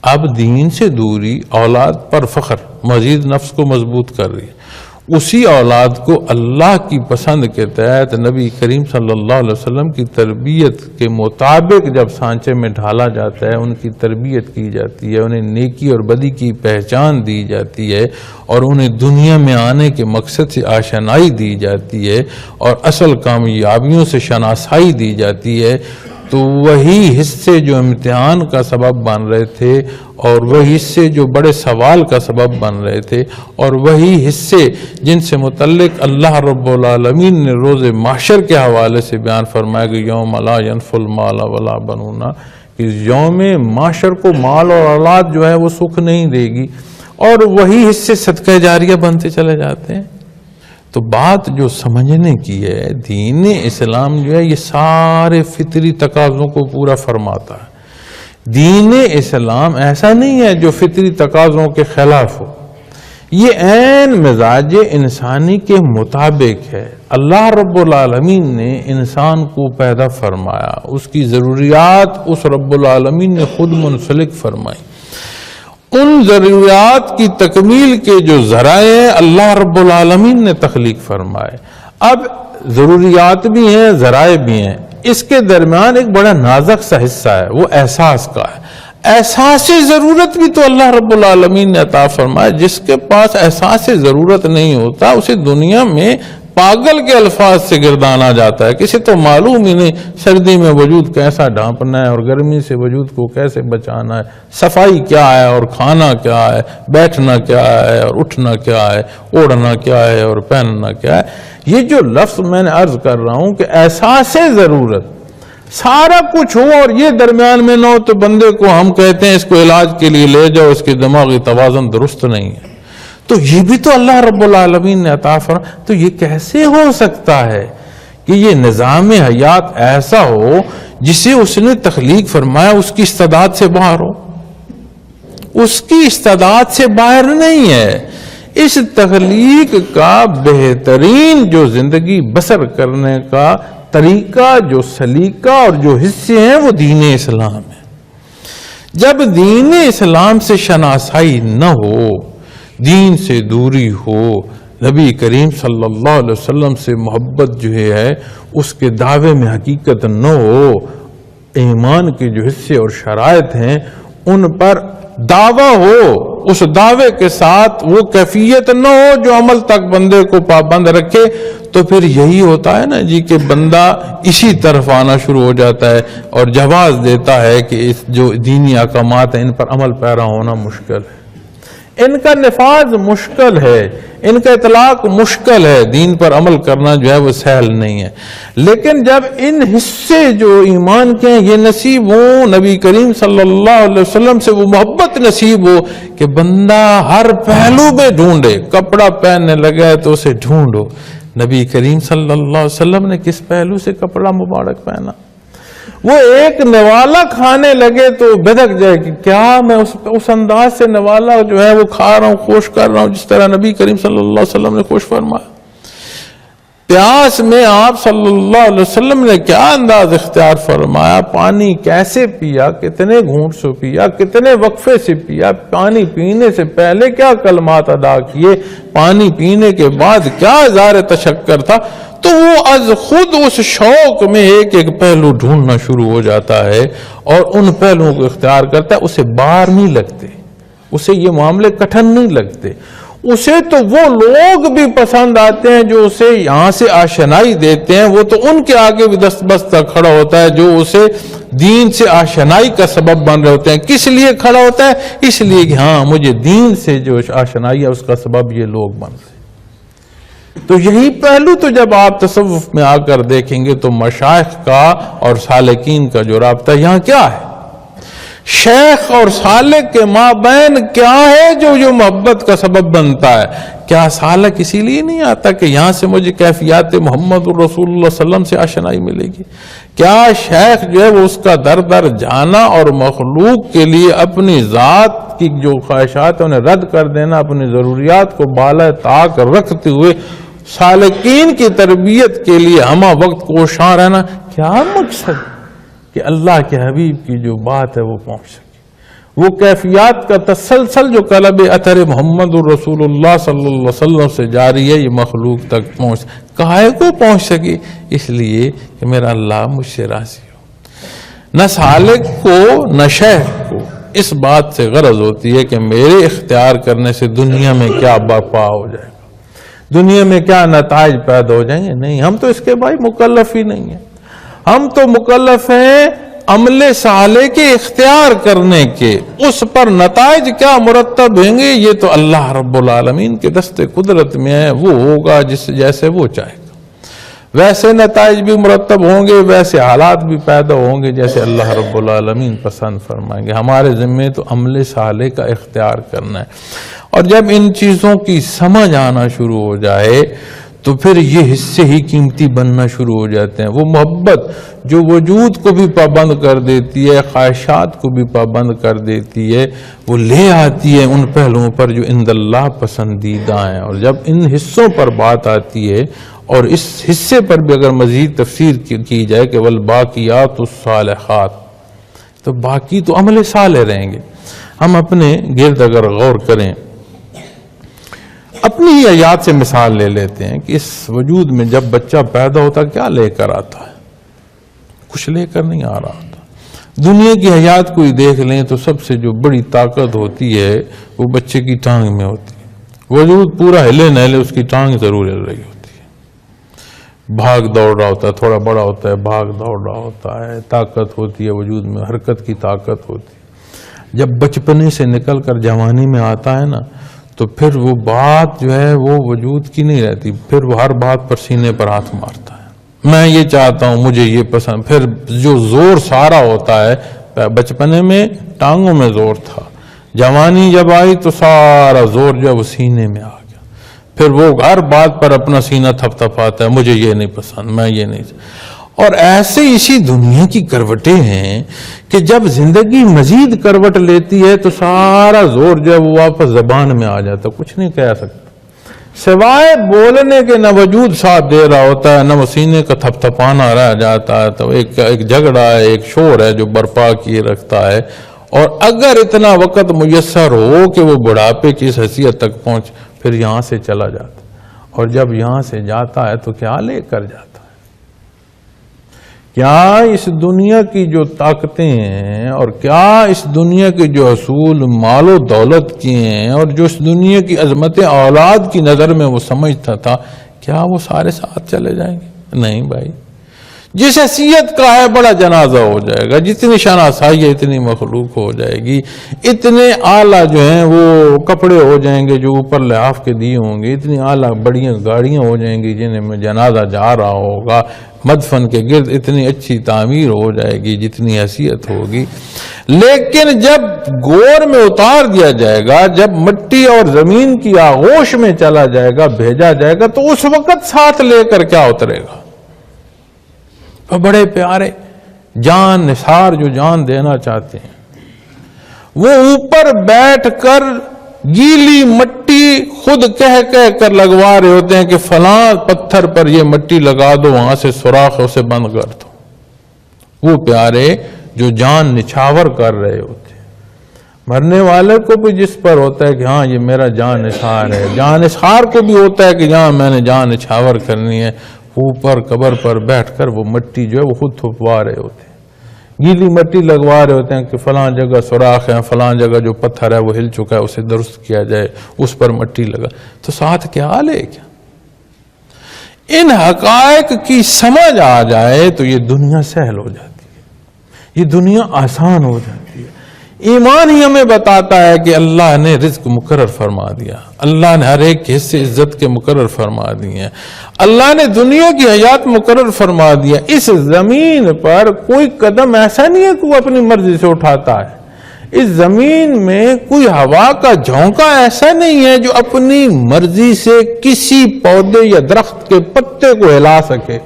Speaker 1: اب دین سے دوری اولاد پر فخر مزید نفس کو مضبوط کر رہی ہے، اسی اولاد کو اللہ کی پسند کے تحت نبی کریم صلی اللہ علیہ وسلم کی تربیت کے مطابق جب سانچے میں ڈھالا جاتا ہے، ان کی تربیت کی جاتی ہے، انہیں نیکی اور بدی کی پہچان دی جاتی ہے، اور انہیں دنیا میں آنے کے مقصد سے آشنائی دی جاتی ہے اور اصل کامیابیوں سے شناسائی دی جاتی ہے، تو وہی حصے جو امتحان کا سبب بن رہے تھے اور وہی حصے جو بڑے سوال کا سبب بن رہے تھے اور وہی حصے جن سے متعلق اللہ رب العالمین نے روز محشر کے حوالے سے بیان فرمایا کہ یوم لا ينفع المال ولا بنون، کہ یوم محشر کو مال اور اولاد جو ہے وہ سکھ نہیں دے گی، اور وہی حصے صدقہ جاریہ بنتے چلے جاتے ہیں۔ تو بات جو سمجھنے کی ہے، دین اسلام جو ہے یہ سارے فطری تقاضوں کو پورا فرماتا ہے۔ دین اسلام ایسا نہیں ہے جو فطری تقاضوں کے خلاف ہو، یہ عین مزاج انسانی کے مطابق ہے۔ اللہ رب العالمین نے انسان کو پیدا فرمایا، اس کی ضروریات اس رب العالمین نے خود منسلک فرمائی، ان ضروریات کی تکمیل کے جو ذرائع ہیں اللہ رب العالمین نے تخلیق فرمائے۔ اب ضروریات بھی ہیں، ذرائع بھی ہیں، اس کے درمیان ایک بڑا نازک سا حصہ ہے، وہ احساس کا ہے۔ احساس ضرورت بھی تو اللہ رب العالمین نے عطا فرمایا. جس کے پاس احساس ضرورت نہیں ہوتا اسے دنیا میں پاگل کے الفاظ سے گردانا جاتا ہے. کسی تو معلوم ہی نہیں سردی میں وجود کیسا ڈھانپنا ہے اور گرمی سے وجود کو کیسے بچانا ہے, صفائی کیا ہے اور کھانا کیا ہے, بیٹھنا کیا ہے اور اٹھنا کیا ہے, اوڑھنا کیا ہے اور پہننا کیا ہے. یہ جو لفظ میں نے عرض کر رہا ہوں کہ احساس ضرورت سارا کچھ ہو اور یہ درمیان میں نہ ہو تو بندے کو ہم کہتے ہیں اس کو علاج کے لیے لے جاؤ, اس کے دماغی توازن درست نہیں ہے. تو یہ بھی تو اللہ رب العالمین نے عطا فرمایا. تو یہ کیسے ہو سکتا ہے کہ یہ نظام حیات ایسا ہو جسے اس نے تخلیق فرمایا اس کی استعداد سے باہر ہو؟ اس کی استعداد سے باہر نہیں ہے. اس تخلیق کا بہترین جو زندگی بسر کرنے کا طریقہ, جو سلیقہ اور جو حصے ہیں وہ دین اسلام ہے. جب دین اسلام سے شناسائی نہ ہو, دین سے دوری ہو, نبی کریم صلی اللہ علیہ وسلم سے محبت جو ہے اس کے دعوے میں حقیقت نہ ہو, ایمان کے جو حصے اور شرائط ہیں ان پر دعویٰ ہو, اس دعوے کے ساتھ وہ کیفیت نہ ہو جو عمل تک بندے کو پابند رکھے, تو پھر یہی ہوتا ہے نا جی کہ بندہ اسی طرف آنا شروع ہو جاتا ہے اور جواز دیتا ہے کہ اس جو دینی احکامات ہیں ان پر عمل پیرا ہونا مشکل ہے, ان کا نفاذ مشکل ہے, ان کا اطلاق مشکل ہے, دین پر عمل کرنا جو ہے وہ سہل نہیں ہے. لیکن جب ان حصے جو ایمان کے ہیں یہ نصیب ہوں, نبی کریم صلی اللہ علیہ وسلم سے وہ محبت نصیب ہو کہ بندہ ہر پہلو میں ڈھونڈے, کپڑا پہننے لگا ہے تو اسے ڈھونڈو. نبی کریم صلی اللہ علیہ وسلم نے کس پہلو سے کپڑا مبارک پہنا؟ وہ ایک نوالا کھانے لگے تو بدک جائے کہ کیا میں اس انداز سے نوالا جو ہے وہ کھا رہا ہوں, خوش کر رہا ہوں جس طرح نبی کریم صلی اللہ علیہ وسلم نے خوش فرمایا. پیاس میں آپ صلی اللہ علیہ وسلم نے کیا انداز اختیار فرمایا, پانی کیسے پیا, کتنے گھونٹ سے پیا, کتنے وقفے سے پیا, پانی پینے سے پہلے کیا کلمات ادا کیے, پانی پینے کے بعد کیا اظہار تشکر تھا. تو وہ از خود اس شوق میں ایک ایک پہلو ڈھونڈنا شروع ہو جاتا ہے اور ان پہلوؤں کو اختیار کرتا ہے. اسے بار نہیں لگتے, اسے یہ معاملے کٹھن نہیں لگتے, اسے تو وہ لوگ بھی پسند آتے ہیں جو اسے یہاں سے آشنائی دیتے ہیں, وہ تو ان کے آگے بھی دست بستہ کھڑا ہوتا ہے جو اسے دین سے آشنائی کا سبب بن رہے ہوتے ہیں. کس لیے کھڑا ہوتا ہے؟ اس لیے کہ ہاں مجھے دین سے جو آشنائی ہے اس کا سبب یہ لوگ بن رہے ہیں. تو یہی پہلو تو جب آپ تصوف میں آ کر دیکھیں گے تو مشائخ کا اور سالکین کا جو رابطہ یہاں کیا ہے, شیخ اور سالک کے مابین کیا ہے جو محبت کا سبب بنتا ہے. کیا سالک اسی لیے نہیں آتا کہ یہاں سے مجھے کیفیات محمد رسول اللہ صلی اللہ علیہ وسلم سے آشنائی ملے گی؟ کیا شیخ جو ہے وہ اس کا در در جانا اور مخلوق کے لیے اپنی ذات کی جو خواہشات ہیں انہیں رد کر دینا, اپنی ضروریات کو بالا طاق رکھتے ہوئے سالکین کی تربیت کے لیے ہمہ وقت کوشاں رہنا, کیا مقصد کہ اللہ کے حبیب کی جو بات ہے وہ پہنچ سکے, وہ کیفیات کا تسلسل جو طلب اثر محمد رسول اللہ صلی اللہ علیہ وسلم سے جاری ہے یہ مخلوق تک پہنچ, کہے کو پہنچ سکے؟ اس لیے کہ میرا اللہ مجھ سے راضی ہو. نہ سالک کو نہ شیخ کو اس بات سے غرض ہوتی ہے کہ میرے اختیار کرنے سے دنیا میں کیا برپا ہو جائے گا, دنیا میں کیا نتائج پیدا ہو جائیں گے. نہیں, ہم تو اس کے بھائی مکلف ہی نہیں ہیں. ہم تو مکلف ہیں عمل صالح کے اختیار کرنے کے, اس پر نتائج کیا مرتب ہوں گے یہ تو اللہ رب العالمین کے دست قدرت میں ہے, وہ ہوگا جیسے وہ چاہے گا. ویسے نتائج بھی مرتب ہوں گے, ویسے حالات بھی پیدا ہوں گے جیسے اللہ رب العالمین پسند فرمائیں گے. ہمارے ذمے تو عمل صالح کا اختیار کرنا ہے. اور جب ان چیزوں کی سمجھ آنا شروع ہو جائے تو پھر یہ حصے ہی قیمتی بننا شروع ہو جاتے ہیں. وہ محبت جو وجود کو بھی پابند کر دیتی ہے, خواہشات کو بھی پابند کر دیتی ہے, وہ لے آتی ہے ان پہلوؤں پر جو عند اللہ پسندیدہ ہیں. اور جب ان حصوں پر بات آتی ہے اور اس حصے پر بھی اگر مزید تفسیر کی جائے کہ والباقیات الصالحات, تو باقی تو عمل صالح رہیں گے. ہم اپنے گرد اگر غور کریں, اپنی ہی آیات سے مثال لے لیتے ہیں کہ اس وجود میں جب بچہ پیدا ہوتا کیا لے کر آتا ہے؟ کچھ لے کر نہیں آ رہا ہوتا. دنیا کی حیات کو ہی دیکھ لیں تو سب سے جو بڑی طاقت ہوتی ہے وہ بچے کی ٹانگ میں ہوتی ہے. وجود پورا ہلے نہ ہلے اس کی ٹانگ ضرور ہل رہی ہوتی ہے. بھاگ دوڑ رہا ہوتا ہے, تھوڑا بڑا ہوتا ہے, بھاگ دوڑ رہا ہوتا ہے, طاقت ہوتی ہے وجود میں, حرکت کی طاقت ہوتی ہے. جب بچپنے سے نکل کر جوانی میں آتا ہے نا تو پھر وہ بات جو ہے وہ وجود کی نہیں رہتی, پھر وہ ہر بات پر سینے پر ہاتھ مارتا ہے, میں یہ چاہتا ہوں, مجھے یہ پسند. پھر جو زور سارا ہوتا ہے, بچپنے میں ٹانگوں میں زور تھا, جوانی جب آئی تو سارا زور جو ہے وہ سینے میں آ گیا. پھر وہ ہر بات پر اپنا سینہ تھپ تھپاتا ہے, مجھے یہ نہیں پسند, میں یہ نہیں. اور ایسے اسی دنیا کی کروٹیں ہیں کہ جب زندگی مزید کروٹ لیتی ہے تو سارا زور جو ہے وہ واپس زبان میں آ جاتا, کچھ نہیں کہہ سکتا سوائے بولنے کے. نہ وجود ساتھ دے رہا ہوتا ہے, نہ وہ سینے کا تھپ تھپانا رہ جاتا ہے. تو ایک جھگڑا ہے, ایک شور ہے جو برپا کیے رکھتا ہے. اور اگر اتنا وقت میسر ہو کہ وہ بڑھاپے کی اس حیثیت تک پہنچ, پھر یہاں سے چلا جاتا. اور جب یہاں سے جاتا ہے تو کیا لے کر جاتا ہے؟ کیا اس دنیا کی جو طاقتیں ہیں اور کیا اس دنیا کے جو حصول مال و دولت کی ہیں اور جو اس دنیا کی عظمت اولاد کی نظر میں وہ سمجھتا تھا, کیا وہ سارے ساتھ چلے جائیں گے؟ نہیں بھائی. جس حیثیت کا ہے بڑا جنازہ ہو جائے گا, جتنی شناسائی ہے اتنی مخلوق ہو جائے گی, اتنے اعلیٰ جو ہیں وہ کپڑے ہو جائیں گے جو اوپر لحاف کے دیے ہوں گے, اتنی اعلیٰ بڑی گاڑیاں ہو جائیں گی جنہیں میں جنازہ جا رہا ہوگا, مدفن کے گرد اتنی اچھی تعمیر ہو جائے گی جتنی حیثیت ہوگی. لیکن جب گور میں اتار دیا جائے گا, جب مٹی اور زمین کی آغوش میں چلا جائے گا, بھیجا جائے گا, تو اس وقت ساتھ لے کر کیا اترے گا؟ تو بڑے پیارے جان نثار جو جان دینا چاہتے ہیں وہ اوپر بیٹھ کر گیلی مٹی خود کہہ کر لگوا رہے ہوتے ہیں کہ فلاں پتھر پر یہ مٹی لگا دو, وہاں سے سوراخ اسے بند کر دو. وہ پیارے جو جان نچھاور کر رہے ہوتے ہیں. مرنے والے کو بھی جس پر ہوتا ہے کہ ہاں یہ میرا جان نثار ہے, جان نثار کو بھی ہوتا ہے کہ جہاں میں نے جان نچھاور کرنی ہے, اوپر قبر پر بیٹھ کر وہ مٹی جو ہے وہ خود تھپوا رہے ہوتے ہیں, گیلی مٹی لگوا رہے ہوتے ہیں کہ فلاں جگہ سوراخ ہے, فلاں جگہ جو پتھر ہے وہ ہل چکا ہے اسے درست کیا جائے, اس پر مٹی لگا. تو ساتھ کیا لے کیا؟ ان حقائق کی سمجھ آ جائے تو یہ دنیا سہل ہو جاتی ہے, یہ دنیا آسان ہو جاتی ہے. ایمان ہی ہمیں بتاتا ہے کہ اللہ نے رزق مقرر فرما دیا, اللہ نے ہر ایک حصے عزت کے مقرر فرما دیے ہیں, اللہ نے دنیا کی حیات مقرر فرما دیا. اس زمین پر کوئی قدم ایسا نہیں ہے کہ وہ اپنی مرضی سے اٹھاتا ہے. اس زمین میں کوئی ہوا کا جھونکا ایسا نہیں ہے جو اپنی مرضی سے کسی پودے یا درخت کے پتے کو ہلا سکے.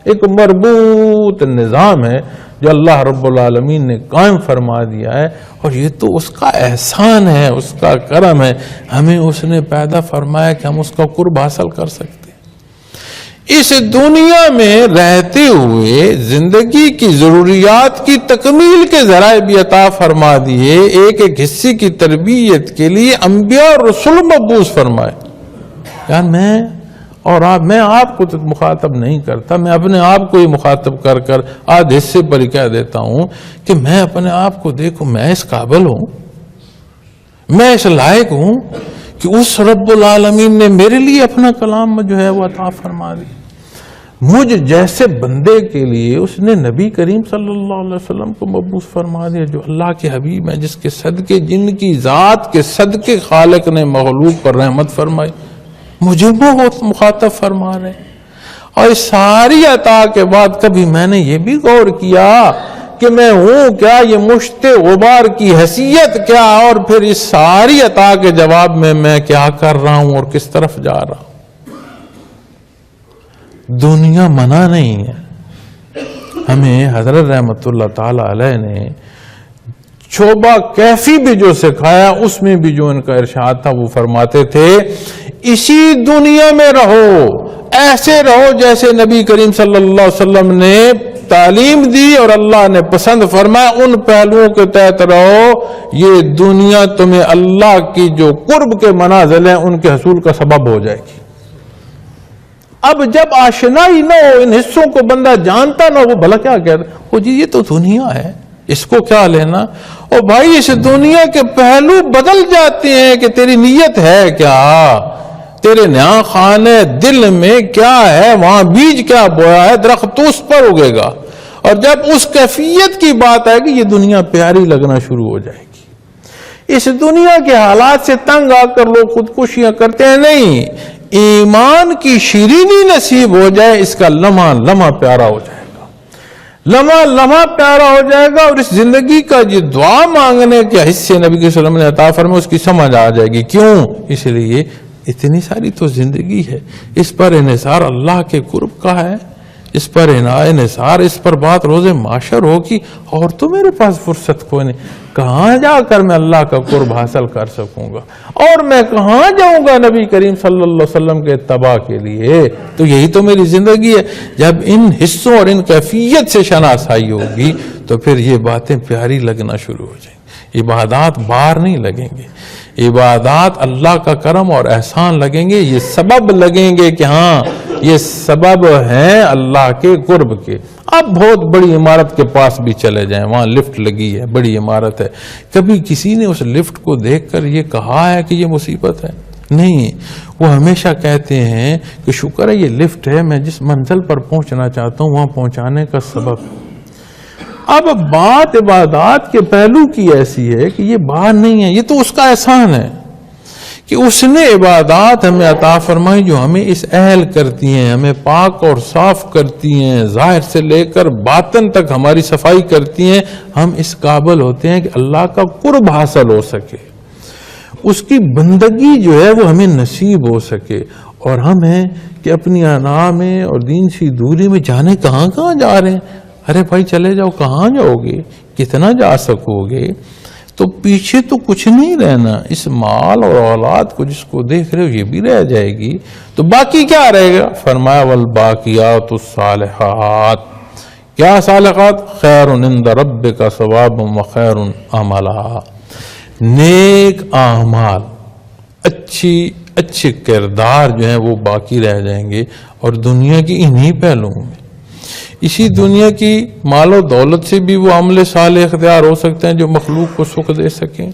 Speaker 1: ایک مربوط نظام ہے جو اللہ رب العالمین نے قائم فرما دیا ہے, اور یہ تو اس کا احسان ہے, اس کا کرم ہے. ہمیں اس نے پیدا فرمایا کہ ہم اس کا قرب حاصل کر سکتے ہیں. اس دنیا میں رہتے ہوئے زندگی کی ضروریات کی تکمیل کے ذرائع بھی عطا فرما دیے. ایک ایک حصے کی تربیت کے لیے انبیاء اور رسول مبعوث فرمائے. یار میں آپ کو تو مخاطب نہیں کرتا, میں اپنے آپ کو ہی مخاطب کر کر آدھ حصے پر ہی کہہ دیتا ہوں کہ میں اپنے آپ کو دیکھوں, میں اس قابل ہوں, میں اس لائق ہوں کہ اس رب العالمین نے میرے لیے اپنا کلام جو ہے وہ عطا فرما دی. مجھ جیسے بندے کے لیے اس نے نبی کریم صلی اللہ علیہ وسلم کو مبعوث فرما دیا, جو اللہ کے حبیب ہیں, جس کے صدقے, جن کی ذات کے صدقے خالق نے مخلوق پر رحمت فرمائی. مجھے بہت مخاطب فرما رہے ہیں. اور اس ساری عطا کے بعد کبھی میں نے یہ بھی غور کیا کہ میں ہوں کیا, یہ مشت غبار کی حیثیت کیا, اور پھر اس ساری عطا کے جواب میں کیا کر رہا ہوں اور کس طرف جا رہا ہوں. دنیا منع نہیں ہے. ہمیں حضرت رحمت اللہ تعالی علیہ نے شعبہ کیفی بھی جو سکھایا, اس میں بھی جو ان کا ارشاد تھا وہ فرماتے تھے اسی دنیا میں رہو, ایسے رہو جیسے نبی کریم صلی اللہ علیہ وسلم نے تعلیم دی اور اللہ نے پسند فرمایا, ان پہلوؤں کے تحت رہو. یہ دنیا تمہیں اللہ کی جو قرب کے منازل ہیں ان کے حصول کا سبب ہو جائے گی. اب جب آشنائی نہ ہو ان حصوں کو, بندہ جانتا نہ ہو, وہ بھلا کیا کہتا ہے, وہ جی یہ تو دنیا ہے, اس کو کیا لینا؟ اور بھائی اس دنیا کے پہلو بدل جاتے ہیں کہ تیری نیت ہے کیا، تیرے نیا خانے دل میں کیا ہے، وہاں بیج کیا بویا ہے، درخت تو اس پر اگے گا۔ اور جب اس کیفیت کی بات آئے گی یہ دنیا پیاری لگنا شروع ہو جائے گی۔ اس دنیا کے حالات سے تنگ آ کر لوگ خودکشیاں کرتے ہیں، نہیں، ایمان کی شیرینی نصیب ہو جائے، اس کا لمحہ لمحہ پیارا ہو جائے گا، لمحہ لمحہ پیارا ہو جائے گا، اور اس زندگی کا جو دعا مانگنے کے حصے نبی کے صلی اللہ علیہ وسلم نے عطا فرمائے اس کی سمجھ آ جائے گی۔ کیوں؟ اس لیے اتنی ساری تو زندگی ہے، اس پر انحصار اللہ کے قرب کا ہے، اس پر انحصار، اس پر بات روز معاشر ہوگی، اور تو میرے پاس فرصت کوئی نہیں، کہاں جا کر میں اللہ کا قرب حاصل کر سکوں گا، اور میں کہاں جاؤں گا نبی کریم صلی اللہ علیہ وسلم کے اتباع کے لیے؟ تو یہی تو میری زندگی ہے۔ جب ان حصوں اور ان کیفیت سے شناسائی ہوگی تو پھر یہ باتیں پیاری لگنا شروع ہو جائیں گی، عبادات بار نہیں لگیں گے، عبادات اللہ کا کرم اور احسان لگیں گے، یہ سبب لگیں گے کہ ہاں یہ سبب ہیں اللہ کے قرب کے۔ اب بہت بڑی عمارت کے پاس بھی چلے جائیں، وہاں لفٹ لگی ہے، بڑی عمارت ہے، کبھی کسی نے اس لفٹ کو دیکھ کر یہ کہا ہے کہ یہ مصیبت ہے؟ نہیں، وہ ہمیشہ کہتے ہیں کہ شکر ہے یہ لفٹ ہے، میں جس منزل پر پہنچنا چاہتا ہوں وہاں پہنچانے کا سبب ہے۔ اب بات عبادات کے پہلو کی ایسی ہے کہ یہ بات نہیں ہے، یہ تو اس کا احسان ہے کہ اس نے عبادات ہمیں عطا فرمائی جو ہمیں اس اہل کرتی ہیں، ہمیں پاک اور صاف کرتی ہیں، ظاہر سے لے کر باطن تک ہماری صفائی کرتی ہیں، ہم اس قابل ہوتے ہیں کہ اللہ کا قرب حاصل ہو سکے، اس کی بندگی جو ہے وہ ہمیں نصیب ہو سکے، اور ہم ہیں کہ اپنی انا میں اور دین سے دوری میں جانے کہاں کہاں جا رہے ہیں۔ ارے بھائی چلے جاؤ، کہاں جاؤ گے، کتنا جا سکو گے؟ تو پیچھے تو کچھ نہیں رہنا، اس مال اور اولاد کو جس کو دیکھ رہے ہو یہ بھی رہ جائے گی، تو باقی کیا رہے گا؟ فرمایا والباقیات الصالحات، کیا صالحات؟ خیر عند ربک ثواب وخیر عملا، نیک اعمال، اچھے کردار جو ہیں وہ باقی رہ جائیں گے، اور دنیا کی انہی پہلوؤں میں، اسی دنیا کی مال و دولت سے بھی وہ عمل صالح اختیار ہو سکتے ہیں جو مخلوق کو سکھ دے سکیں،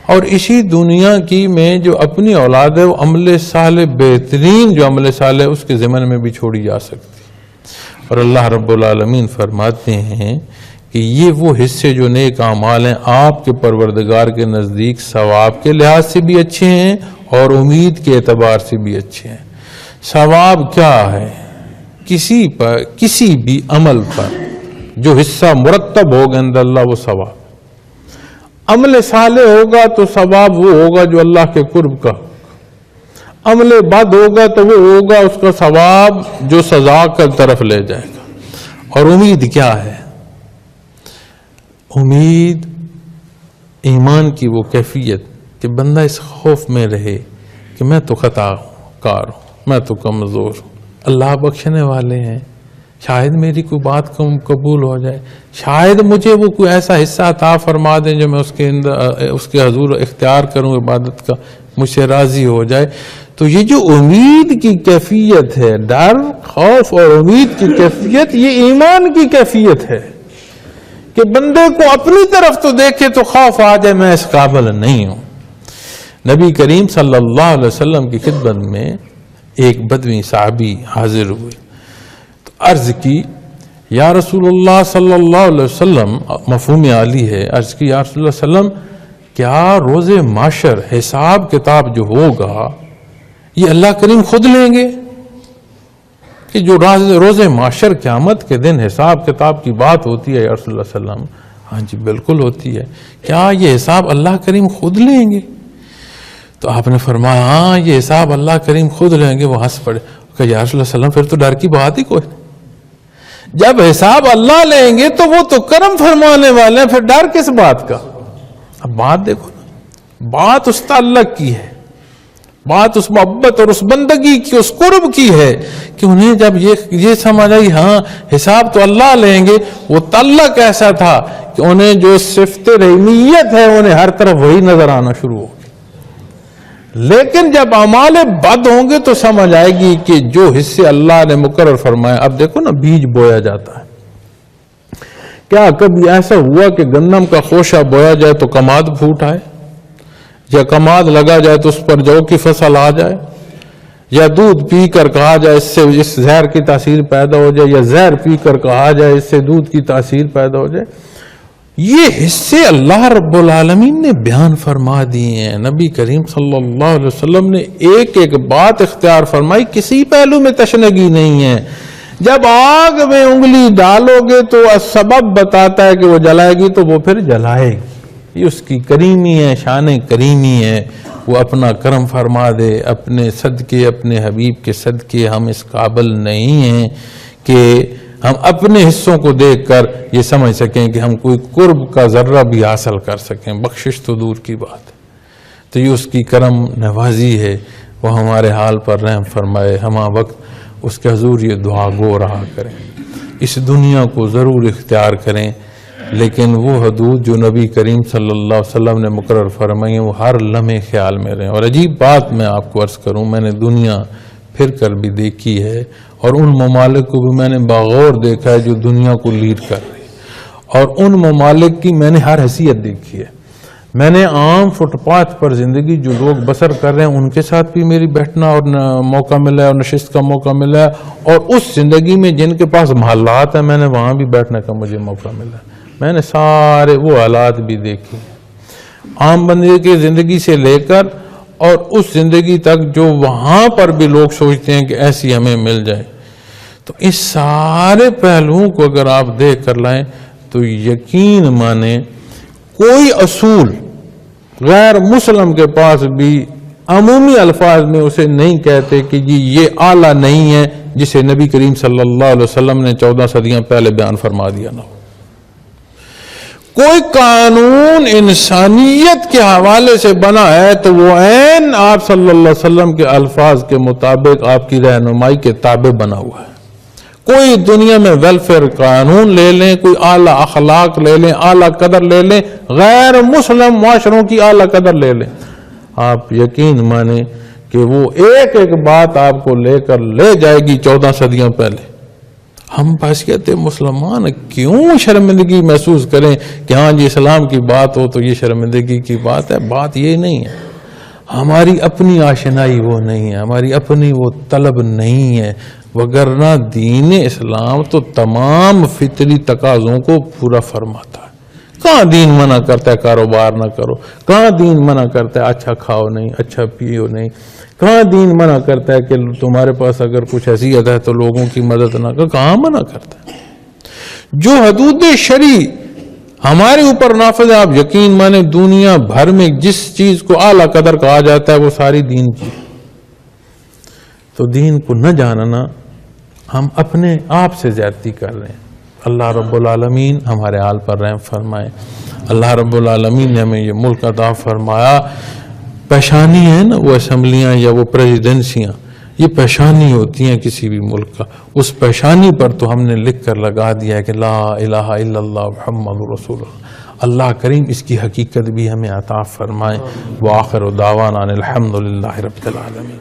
Speaker 1: اور اسی دنیا کی میں جو اپنی اولاد ہے وہ عمل صالح، بہترین جو عمل صالح اس کے ضمن میں بھی چھوڑی جا سکتی۔ اور اللہ رب العالمین فرماتے ہیں کہ یہ وہ حصے جو نیک اعمال ہیں آپ کے پروردگار کے نزدیک ثواب کے لحاظ سے بھی اچھے ہیں اور امید کے اعتبار سے بھی اچھے ہیں۔ ثواب کیا ہے؟ کسی بھی عمل پر جو حصہ مرتب ہوگا اندر اللہ وہ ثواب، عمل صالح ہوگا تو ثواب وہ ہوگا جو اللہ کے قرب کا، عمل بد ہوگا تو وہ ہوگا اس کا ثواب جو سزا کی طرف لے جائے گا۔ اور امید کیا ہے؟ امید ایمان کی وہ کیفیت کہ بندہ اس خوف میں رہے کہ میں تو خطا کار ہوں، میں تو کمزور ہوں، اللہ بخشنے والے ہیں، شاید میری کوئی بات قبول ہو جائے، شاید مجھے وہ کوئی ایسا حصہ عطا فرما دیں جو میں اس کے حضور اختیار کروں عبادت کا، مجھ سے راضی ہو جائے۔ تو یہ جو امید کی کیفیت ہے، ڈر، خوف اور امید کی کیفیت، یہ ایمان کی کیفیت ہے کہ بندے کو اپنی طرف تو دیکھے تو خوف آ جائے میں اس قابل نہیں ہوں۔ نبی کریم صلی اللہ علیہ وسلم کی خدمت میں ایک بدوی صحابی حاضر ہوئے تو عرض کی یا رسول اللہ صلی اللہ علیہ وسلم، مفہوم عالی ہے، عرض کی یا رسول اللہ صلی اللہ علیہ وسلم کیا روز معاشر حساب کتاب جو ہوگا یہ اللہ کریم خود لیں گے؟ کہ جو روز معاشر قیامت کے دن حساب کتاب کی بات ہوتی ہے یا رسول اللہ صلی اللہ علیہ وسلم؟ ہاں جی بالکل ہوتی ہے، کیا یہ حساب اللہ کریم خود لیں گے؟ تو آپ نے فرمایا ہاں یہ حساب اللہ کریم خود لیں گے۔ وہ ہنس پڑے کہ یا رسول اللہ صلی اللہ علیہ وسلم پھر تو ڈر کی بات ہی کوئی نہیں، جب حساب اللہ لیں گے تو وہ تو کرم فرمانے والے ہیں، پھر ڈر کس بات کا؟ اب بات دیکھو نا، بات اس تعلق کی ہے، بات اس محبت اور اس بندگی کی، اس قرب کی ہے کہ انہیں جب یہ سمجھ آئی ہاں حساب تو اللہ لیں گے، وہ تعلق ایسا تھا کہ انہیں جو صفت رحیمیت ہے انہیں ہر طرف وہی نظر آنا شروع ہو گئی۔ لیکن جب اعمال بد ہوں گے تو سمجھ آئے گی کہ جو حصے اللہ نے مقرر فرمائے، اب دیکھو نا بیج بویا جاتا ہے، کیا کبھی ایسا ہوا کہ گندم کا خوشہ بویا جائے تو کماد پھوٹ آئے، یا کماد لگا جائے تو اس پر جو کی فصل آ جائے، یا دودھ پی کر کہا جائے اس سے اس زہر کی تاثیر پیدا ہو جائے، یا زہر پی کر کہا جائے اس سے دودھ کی تاثیر پیدا ہو جائے؟ یہ حصے اللہ رب العالمین نے بیان فرما دیے ہیں۔ نبی کریم صلی اللہ علیہ وسلم نے ایک ایک بات اختیار فرمائی، کسی پہلو میں تشنگی نہیں ہے۔ جب آگ میں انگلی ڈالو گے تو سبب بتاتا ہے کہ وہ جلائے گی تو وہ پھر جلائے گی، یہ اس کی کریمی ہے، شان کریمی ہے، وہ اپنا کرم فرما دے۔ اپنے صدقے، اپنے حبیب کے صدقے ہم اس قابل نہیں ہیں کہ ہم اپنے حصوں کو دیکھ کر یہ سمجھ سکیں کہ ہم کوئی قرب کا ذرہ بھی حاصل کر سکیں، بخشش تو دور کی بات ہے۔ تو یہ اس کی کرم نوازی ہے، وہ ہمارے حال پر رحم فرمائے، ہمہ وقت اس کے حضور یہ دعا گو رہا کریں۔ اس دنیا کو ضرور اختیار کریں، لیکن وہ حدود جو نبی کریم صلی اللہ علیہ وسلم نے مقرر فرمائی ہیں وہ ہر لمحے خیال میں رہیں۔ اور عجیب بات میں آپ کو عرض کروں، میں نے دنیا پھر کر بھی دیکھی ہے، اور ان ممالک کو بھی میں نے باغور دیکھا ہے جو دنیا کو لیڈ کر رہی ہے، اور ان ممالک کی میں نے ہر حیثیت دیکھی ہے۔ میں نے عام فٹ پاتھ پر زندگی جو لوگ بسر کر رہے ہیں ان کے ساتھ بھی میری بیٹھنا اور موقع ملا ہے، اور نشست کا موقع ملا ہے، اور اس زندگی میں جن کے پاس محلات ہیں میں نے وہاں بھی بیٹھنے کا مجھے موقع ملا ہے۔ میں نے سارے وہ حالات بھی دیکھے، عام بندے کی زندگی سے لے کر اور اس زندگی تک جو وہاں پر بھی لوگ سوچتے ہیں کہ ایسی ہمیں مل جائے۔ تو اس سارے پہلوؤں کو اگر آپ دیکھ کر لائیں تو یقین مانیں کوئی اصول غیر مسلم کے پاس بھی عمومی الفاظ میں اسے نہیں کہتے کہ جی یہ اعلیٰ نہیں ہے جسے نبی کریم صلی اللہ علیہ وسلم نے 14 صدیاں پہلے بیان فرما دیا نہ ہو۔ کوئی قانون انسانیت کے حوالے سے بنا ہے تو وہ عین آپ صلی اللہ علیہ وسلم کے الفاظ کے مطابق آپ کی رہنمائی کے تابع بنا ہوا ہے۔ کوئی دنیا میں ویلفیئر قانون لے لیں، کوئی اعلیٰ اخلاق لے لیں، اعلیٰ قدر لے لیں، غیر مسلم معاشروں کی اعلیٰ قدر لے لیں، آپ یقین مانیں کہ وہ ایک ایک بات آپ کو لے کر لے جائے گی 14 صدیاں پہلے۔ ہم بحثیت مسلمان کیوں شرمندگی محسوس کریں کہ ہاں جی اسلام کی بات ہو تو یہ شرمندگی کی بات ہے؟ بات یہ نہیں ہے، ہماری اپنی آشنائی وہ نہیں ہے، ہماری اپنی وہ طلب نہیں ہے، وگرنہ دین اسلام تو تمام فطری تقاضوں کو پورا فرماتا ہے۔ کہاں دین منع کرتا ہے کاروبار نہ کرو؟ کہاں دین منع کرتا ہے اچھا کھاؤ نہیں، اچھا پیو نہیں؟ کہاں دین منع کرتا ہے کہ تمہارے پاس اگر کچھ حیثیت ہے تو لوگوں کی مدد نہ کرو؟ کہاں منع کرتا ہے؟ جو حدود شرعی ہمارے اوپر نافذ ہے، آپ یقین مانیں دنیا بھر میں جس چیز کو اعلیٰ قدر کہا جاتا ہے وہ ساری دین کی۔ تو دین کو نہ جاننا ہم اپنے آپ سے زیادتی کر رہے ہیں۔ اللہ رب العالمین ہمارے حال پر رحم فرمائے۔ اللہ رب العالمین نے ہمیں یہ ملک عطا فرمایا۔ پیشانی ہے نا وہ اسمبلیاں یا وہ پریزیڈنسیاں، یہ پیشانی ہوتی ہیں کسی بھی ملک کا، اس پیشانی پر تو ہم نے لکھ کر لگا دیا ہے کہ لا الہ الا اللہ محمد رسول اللہ۔ اللہ کریم اس کی حقیقت بھی ہمیں عطا فرمائے۔ وآخر دعوانا ان الحمد للہ رب العالمین۔